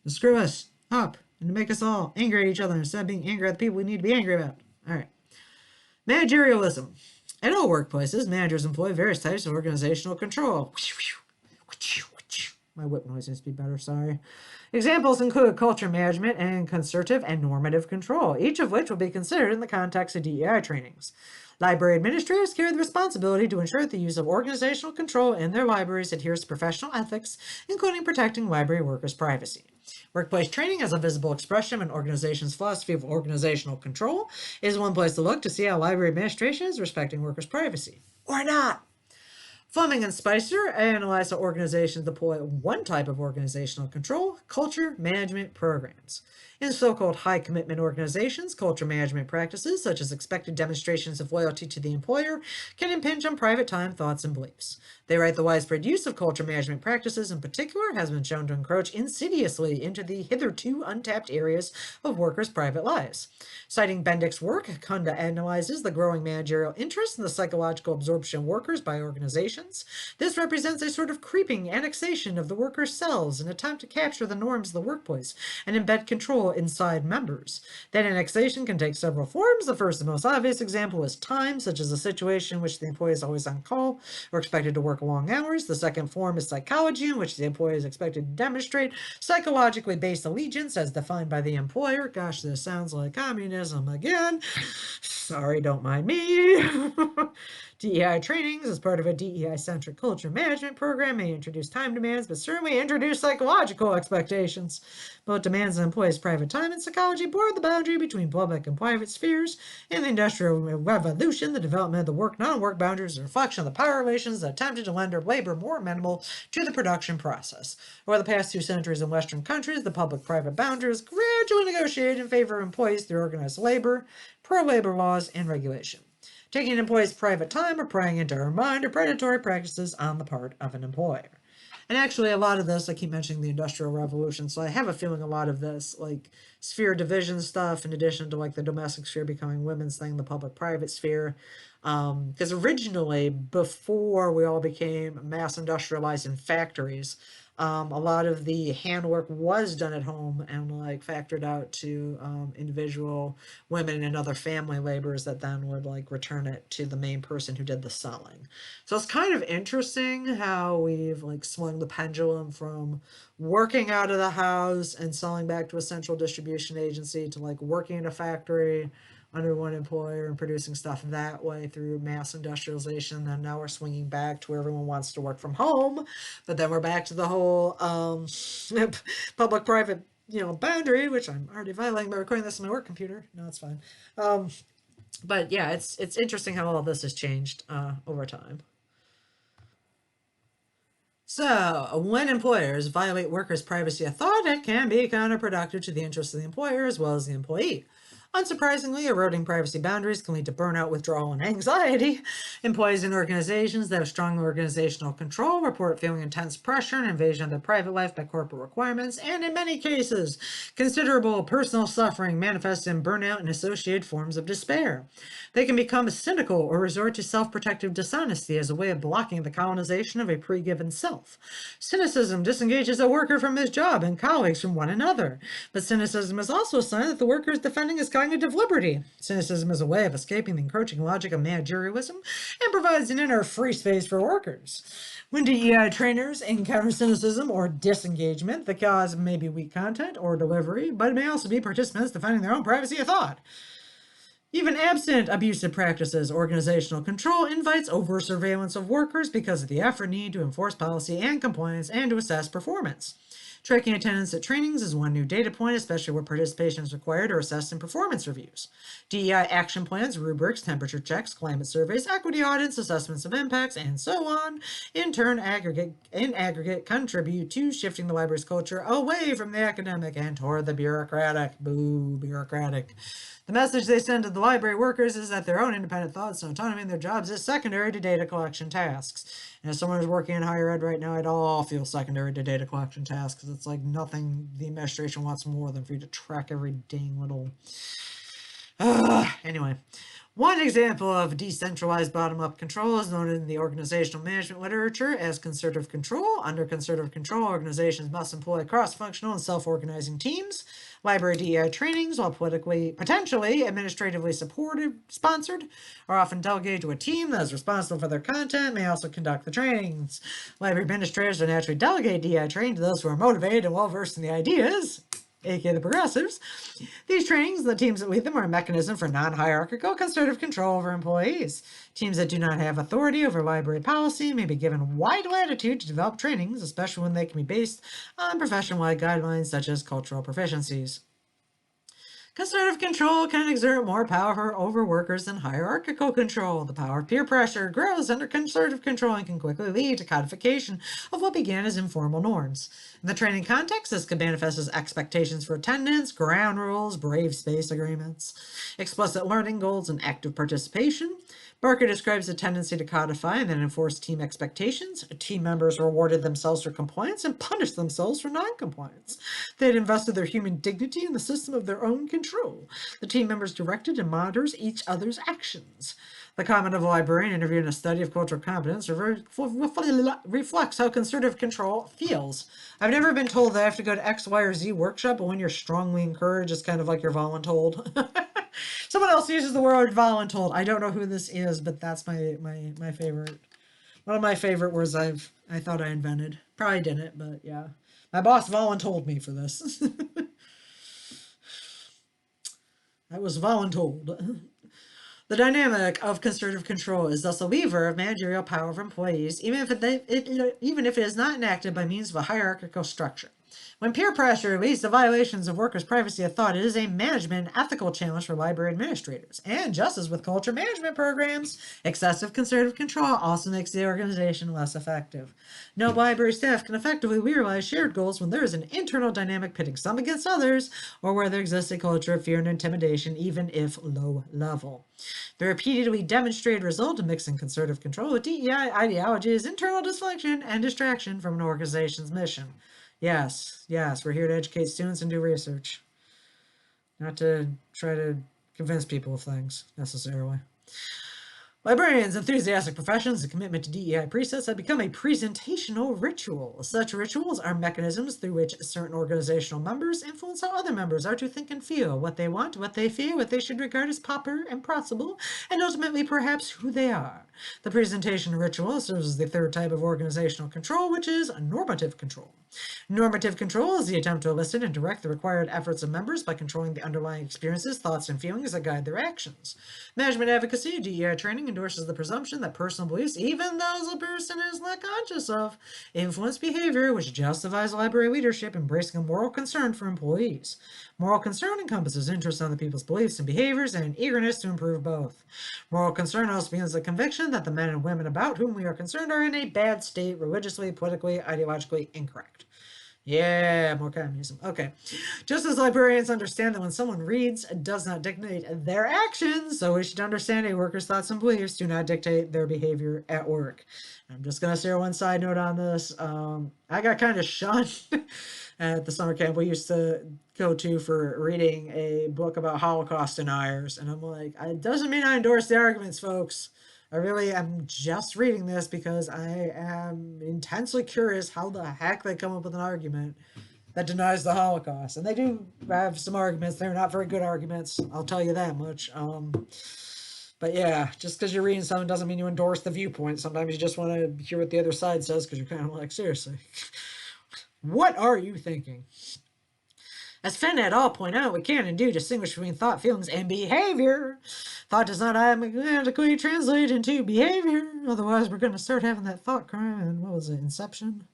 to screw us up and to make us all angry at each other instead of being angry at the people we need to be angry about. All right. Managerialism. At all workplaces, managers employ various types of organizational control. My whip noise needs to be better, sorry. Examples include culture management and concertive and normative control, each of which will be considered in the context of DEI trainings. Library administrators carry the responsibility to ensure that the use of organizational control in their libraries adheres to professional ethics, including protecting library workers' privacy. Workplace training as a visible expression of an organization's philosophy of organizational control is one place to look to see how library administration is respecting workers' privacy. Or not. Fleming and Spicer analyzed how organizations deploy one type of organizational control, culture management programs. In so-called high-commitment organizations, culture management practices, such as expected demonstrations of loyalty to the employer, can impinge on private time, thoughts, and beliefs. They write the widespread use of culture management practices in particular has been shown to encroach insidiously into the hitherto untapped areas of workers' private lives. Citing Bendick's work, Kunda analyzes the growing managerial interest in the psychological absorption of workers by organizations. This represents a sort of creeping annexation of the workers' selves, an attempt to capture the norms of the workplace and embed control control inside members. That annexation can take several forms. The first and most obvious example is time, such as a situation in which the employee is always on call or expected to work long hours. The second form is psychology, in which the employee is expected to demonstrate psychologically based allegiance as defined by the employer. Gosh, this sounds like communism again. Sorry, don't mind me. DEI trainings, as part of a DEI-centric culture management program, may introduce time demands, but certainly introduce psychological expectations. Both demands on employees' private time and psychology blur the boundary between public and private spheres. In the Industrial Revolution, the development of the work-non-work boundaries is a reflection of the power relations that attempted to render labor more amenable to the production process. Over the past 2 centuries in Western countries, the public-private boundary was gradually negotiated in favor of employees through organized labor, pro-labor laws, and regulation. Taking an employee's private time or prying into her mind are predatory practices on the part of an employer. And actually, a lot of this, I keep mentioning the Industrial Revolution, so I have a feeling a lot of this, like, sphere division stuff, in addition to, like, the domestic sphere becoming women's thing, the public-private sphere, because originally, before we all became mass industrialized in factories, a lot of the handwork was done at home and like factored out to individual women and other family laborers that then would like return it to the main person who did the selling. So it's kind of interesting how we've like swung the pendulum from working out of the house and selling back to a central distribution agency to like working in a factory under one employer and producing stuff that way through mass industrialization. And now we're swinging back to where everyone wants to work from home, but then we're back to the whole public-private boundary, which I'm already violating by recording this on my work computer. No, it's fine. But yeah, it's interesting how all this has changed over time. So, when employers violate workers' privacy of thought, it can be counterproductive to the interests of the employer as well as the employee. Unsurprisingly, eroding privacy boundaries can lead to burnout, withdrawal, and anxiety. Employees in organizations that have strong organizational control report feeling intense pressure and invasion of their private life by corporate requirements, and in many cases, considerable personal suffering manifests in burnout and associated forms of despair. They can become cynical or resort to self-protective dishonesty as a way of blocking the colonization of a pre-given self. Cynicism disengages a worker from his job and colleagues from one another, but cynicism is also a sign that the worker is defending his cognitive liberty. Cynicism is a way of escaping the encroaching logic of managerialism and provides an inner free space for workers. When DEI trainers encounter cynicism or disengagement, the cause may be weak content or delivery, but it may also be participants defending their own privacy of thought. Even absent abusive practices, organizational control invites over-surveillance of workers because of the effort needed to enforce policy and compliance and to assess performance. Tracking attendance at trainings is one new data point, especially where participation is required or assessed in performance reviews. DEI action plans, rubrics, temperature checks, climate surveys, equity audits, assessments of impacts, and so on, in turn aggregate contribute to shifting the library's culture away from the academic and toward the bureaucratic. Boo, bureaucratic. The message they send to the library workers is that their own independent thoughts and autonomy in their jobs is secondary to data collection tasks. And as someone who's working in higher ed right now, it all feels secondary to data collection tasks because it's like nothing the administration wants more than for you to track every dang little... Anyway. One example of decentralized bottom-up control is known in the organizational management literature as concerted control. Under concerted control, organizations must employ cross-functional and self-organizing teams. Library DEI trainings, while potentially administratively sponsored, are often delegated to a team that is responsible for their content, may also conduct the trainings. Library administrators are naturally delegate DEI training to those who are motivated and well-versed in the ideas, aka the progressives. These trainings and the teams that lead them are a mechanism for non-hierarchical concerted control over employees. Teams that do not have authority over library policy may be given wide latitude to develop trainings, especially when they can be based on profession-wide guidelines such as cultural proficiencies. Concerted control can exert more power over workers than hierarchical control. The power of peer pressure grows under concerted control and can quickly lead to codification of what began as informal norms. In the training context, this could manifest as expectations for attendance, ground rules, brave space agreements, explicit learning goals, and active participation. Barker describes a tendency to codify and then enforce team expectations. Team members rewarded themselves for compliance and punished themselves for non-compliance. They had invested their human dignity in the system of their own control. The team members directed and monitors each other's actions. The comment of a librarian interviewing a study of cultural competence reflects how conservative control feels. I've never been told that I have to go to X, Y, or Z workshop, but when you're strongly encouraged, it's kind of like you're voluntold. Someone else uses the word voluntold. I don't know who this is, but that's my favorite. One of my favorite words I thought I invented. Probably didn't, but yeah. My boss voluntold me for this. I was voluntold. The dynamic of conservative control is thus a lever of managerial power of employees, even if it is not enacted by means of a hierarchical structure. When peer pressure leads to violations of workers' privacy of thought, it is a management and ethical challenge for library administrators. And just as with culture management programs, excessive conservative control also makes the organization less effective. No library staff can effectively realize shared goals when there is an internal dynamic pitting some against others, or where there exists a culture of fear and intimidation, even if low level. The repeatedly demonstrated result of mixing conservative control with DEI ideology is internal dysfunction and distraction from an organization's mission. Yes, we're here to educate students and do research, not to try to convince people of things, necessarily. Librarians' enthusiastic professions and commitment to DEI precepts have become a presentational ritual. Such rituals are mechanisms through which certain organizational members influence how other members are to think and feel, what they want, what they fear, what they should regard as proper and possible, and ultimately perhaps who they are. The presentation ritual serves as the third type of organizational control, which is normative control. Normative control is the attempt to elicit and direct the required efforts of members by controlling the underlying experiences, thoughts, and feelings that guide their actions. Management advocacy, DEI training, endorses the presumption that personal beliefs, even those a person is not conscious of, influence behavior, which justifies library leadership embracing a moral concern for employees. Moral concern encompasses interest in other people's beliefs and behaviors and an eagerness to improve both. Moral concern also begins the conviction that the men and women about whom we are concerned are in a bad state, religiously, politically, ideologically incorrect. Yeah, more communism. Okay. Just as librarians understand that when someone reads, it does not dictate their actions, so we should understand a worker's thoughts and beliefs do not dictate their behavior at work. I'm just going to share one side note on this. I got kind of shunned at the summer camp we used to go to for reading a book about Holocaust deniers, and I'm like, it doesn't mean I endorse the arguments, folks. I really am just reading this because I am intensely curious how the heck they come up with an argument that denies the Holocaust. And they do have some arguments. They're not very good arguments. I'll tell you that much. But yeah, just because you're reading something doesn't mean you endorse the viewpoint. Sometimes you just want to hear what the other side says because you're kind of like, seriously, what are you thinking? As Fenn et al. Point out, we can and do distinguish between thought, feelings, and behavior. Thought does not automatically translate into behavior. Otherwise, we're going to start having that thought crime. And what was it, Inception?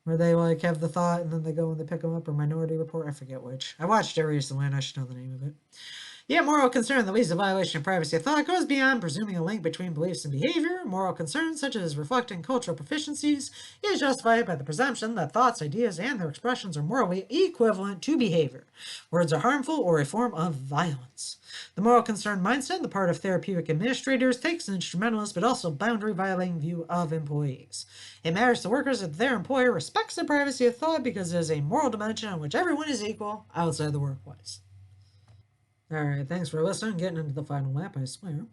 Where they like have the thought and then they go and they pick them up, or Minority Report. I forget which. I watched it recently and I should know the name of it. Yet moral concern that leads to violation of privacy of thought goes beyond presuming a link between beliefs and behavior. Moral concern, such as reflecting cultural proficiencies, is justified by the presumption that thoughts, ideas, and their expressions are morally equivalent to behavior. Words are harmful or a form of violence. The moral concern mindset, the part of therapeutic administrators, takes an instrumentalist but also boundary-violating view of employees. It matters to workers that their employer respects the privacy of thought because it is a moral dimension on which everyone is equal outside the workplace. Alright, thanks for listening. Getting into the final lap, I swear.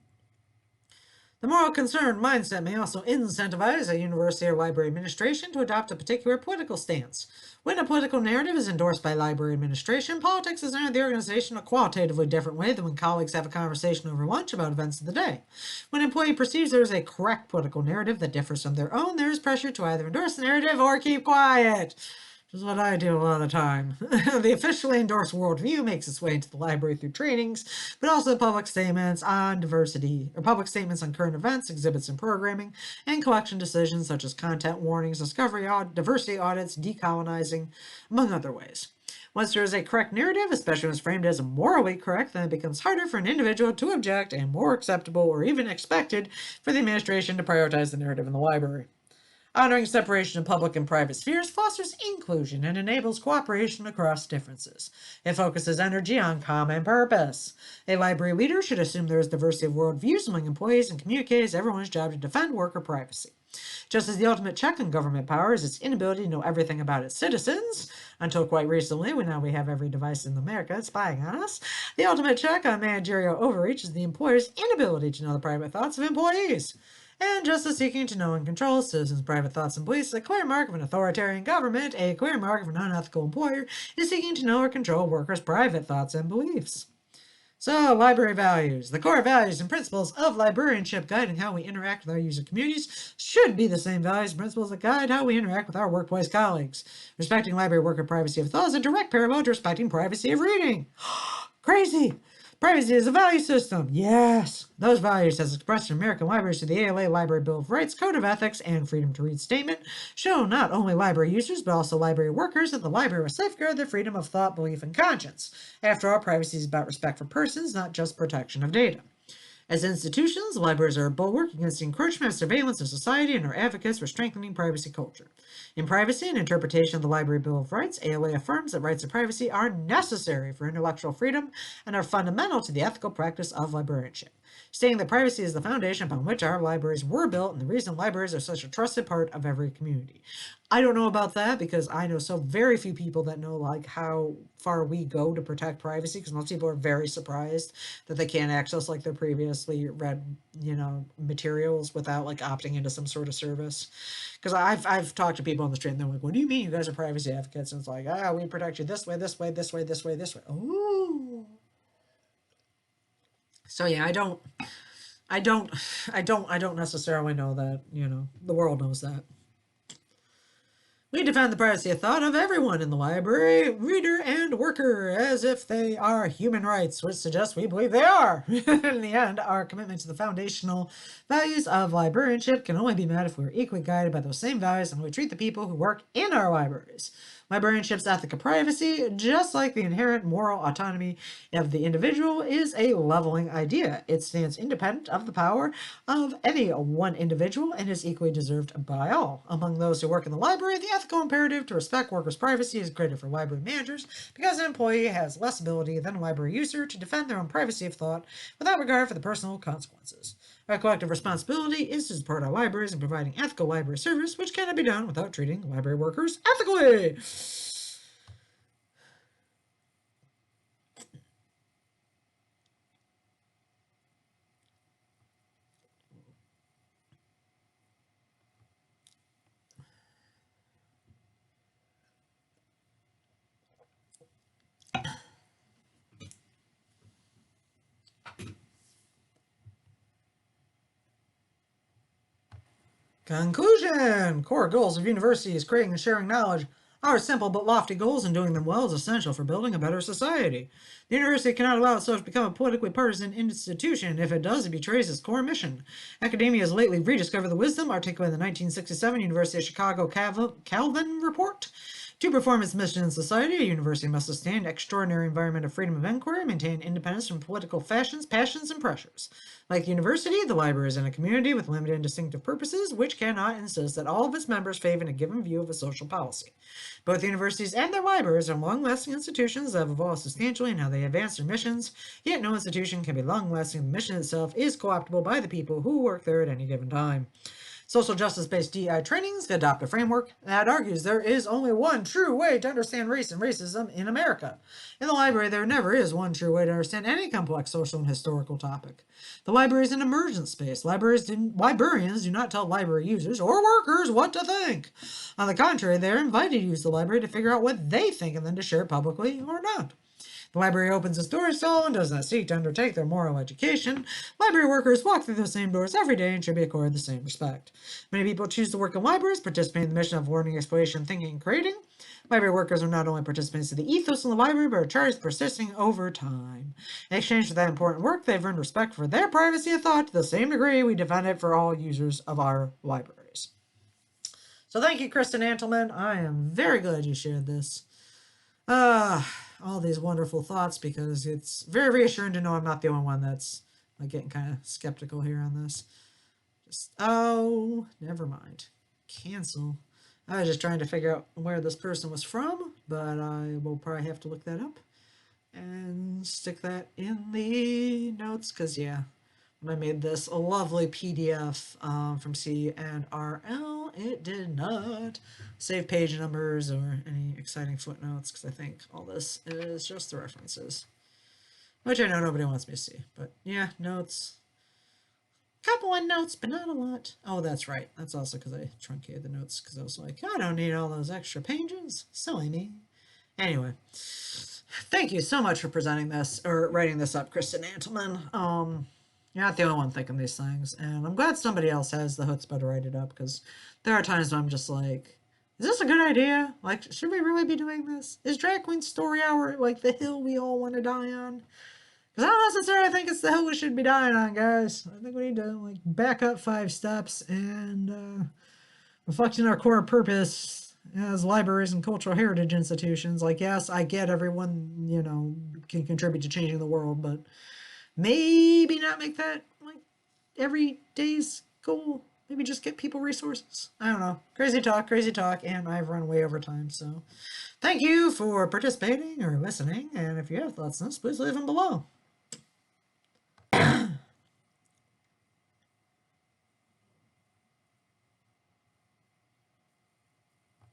The moral concern mindset may also incentivize a university or library administration to adopt a particular political stance. When a political narrative is endorsed by library administration, politics is entered the organization a qualitatively different way than when colleagues have a conversation over lunch about events of the day. When an employee perceives there is a correct political narrative that differs from their own, there is pressure to either endorse the narrative or keep quiet. Which is what I do a lot of the time. The officially endorsed worldview makes its way into the library through trainings, but also public statements on diversity, or public statements on current events, exhibits and programming, and collection decisions such as content warnings, diversity audits, decolonizing, among other ways. Once there is a correct narrative, especially when it's framed as morally correct, then it becomes harder for an individual to object and more acceptable or even expected for the administration to prioritize the narrative in the library. Honoring separation of public and private spheres fosters inclusion and enables cooperation across differences. It focuses energy on common purpose. A library leader should assume there is diversity of worldviews among employees and communicate as everyone's job to defend worker privacy. Just as the ultimate check on government power is its inability to know everything about its citizens, until quite recently, when now we have every device in America spying on us, the ultimate check on managerial overreach is the employer's inability to know the private thoughts of employees. And just as seeking to know and control citizens' private thoughts and beliefs is a clear mark of an authoritarian government, a clear mark of an unethical employer is seeking to know or control workers' private thoughts and beliefs. So, library values. The core values and principles of librarianship guiding how we interact with our user communities should be the same values and principles that guide how we interact with our workplace colleagues. Respecting library worker privacy of thought is a direct parallel to respecting privacy of reading. Crazy! Privacy is a value system. Yes. Those values, as expressed in American libraries through the ALA Library Bill of Rights, Code of Ethics, and Freedom to Read Statement, show not only library users but also library workers that the library will safeguard their freedom of thought, belief, and conscience. After all, privacy is about respect for persons, not just protection of data. As institutions, libraries are a bulwark against the encroachment of surveillance of society and are advocates for strengthening privacy culture. In Privacy, an interpretation of the Library Bill of Rights, ALA affirms that rights of privacy are necessary for intellectual freedom and are fundamental to the ethical practice of librarianship, stating that privacy is the foundation upon which our libraries were built and the reason libraries are such a trusted part of every community. I don't know about that because I know so very few people that know like how far we go to protect privacy, because most people are very surprised that they can't access like their previously read, materials without like opting into some sort of service. Because I've talked to people on the street and they're like, "What do you mean you guys are privacy advocates?" And it's like, we protect you this way, this way, this way, this way, this way. Ooh. So yeah, I don't necessarily know that, the world knows that. We defend the privacy of thought of everyone in the library, reader and worker, as if they are human rights, which suggests we believe they are. In the end, our commitment to the foundational values of librarianship can only be met if we are equally guided by those same values and we treat the people who work in our libraries. Librarianship's ethic of privacy, just like the inherent moral autonomy of the individual, is a leveling idea. It stands independent of the power of any one individual and is equally deserved by all. Among those who work in the library, the ethical imperative to respect workers' privacy is greater for library managers because an employee has less ability than a library user to defend their own privacy of thought without regard for the personal consequences. Our collective responsibility is to support our libraries in providing ethical library service, which cannot be done without treating library workers ethically. Conclusion! Core goals of universities, creating and sharing knowledge, are simple but lofty goals, and doing them well is essential for building a better society. The university cannot allow itself to become a politically partisan institution. If it does, it betrays its core mission. Academia has lately rediscovered the wisdom articulated in the 1967 University of Chicago Calvin Report. To perform its mission in society, a university must sustain an extraordinary environment of freedom of inquiry, maintain independence from political passions, and pressures. Like the university, the library is in a community with limited and distinctive purposes, which cannot insist that all of its members favor a given view of a social policy. Both universities and their libraries are long-lasting institutions that have evolved substantially in how they advance their missions, yet no institution can be long-lasting if the mission itself is co-optable by the people who work there at any given time. Social justice-based DEI trainings adopt a framework that argues there is only one true way to understand race and racism in America. In the library, there never is one true way to understand any complex social and historical topic. The library is an emergent space. Librarians do not tell library users or workers what to think. On the contrary, they are invited to use the library to figure out what they think and then to share it publicly or not. The library opens its doors to all and does not seek to undertake their moral education. Library workers walk through those same doors every day and should be accorded the same respect. Many people choose to work in libraries, participate in the mission of learning, exploration, thinking, and creating. Library workers are not only participants in the ethos in the library, but are charged with persisting over time. In exchange for that important work, they've earned respect for their privacy of thought to the same degree we defend it for all users of our libraries. So thank you, Kristin Antelman. I am very glad you shared this. All these wonderful thoughts, because it's very reassuring to know I'm not the only one that's like getting kind of skeptical here on this. Never mind. Cancel. I was just trying to figure out where this person was from, but I will probably have to look that up and stick that in the notes, because yeah, when I made this a lovely PDF from C&RL. It did not save page numbers or any exciting footnotes because I think all this is just the references, which I know nobody wants me to see. But yeah, notes. Couple of notes, but not a lot. Oh, that's right. That's also because I truncated the notes because I was like, I don't need all those extra pages. Silly me. Anyway, thank you so much for presenting this or writing this up, Kristin Antelman. You're not the only one thinking these things, and I'm glad somebody else has the chutzpah to write it up because there are times when I'm just like, is this a good idea? Like, should we really be doing this? Is Drag Queen Story Hour like the hill we all want to die on? Because I don't necessarily think it's the hill we should be dying on, guys. I think we need to like back up 5 steps and reflecting our core purpose as libraries and cultural heritage institutions. Like, yes, I get everyone, can contribute to changing the world, but maybe not make that like every day's goal. Maybe just get people resources. I don't know. Crazy talk, and I've run way over time. So thank you for participating or listening. And if you have thoughts on this, please leave them below.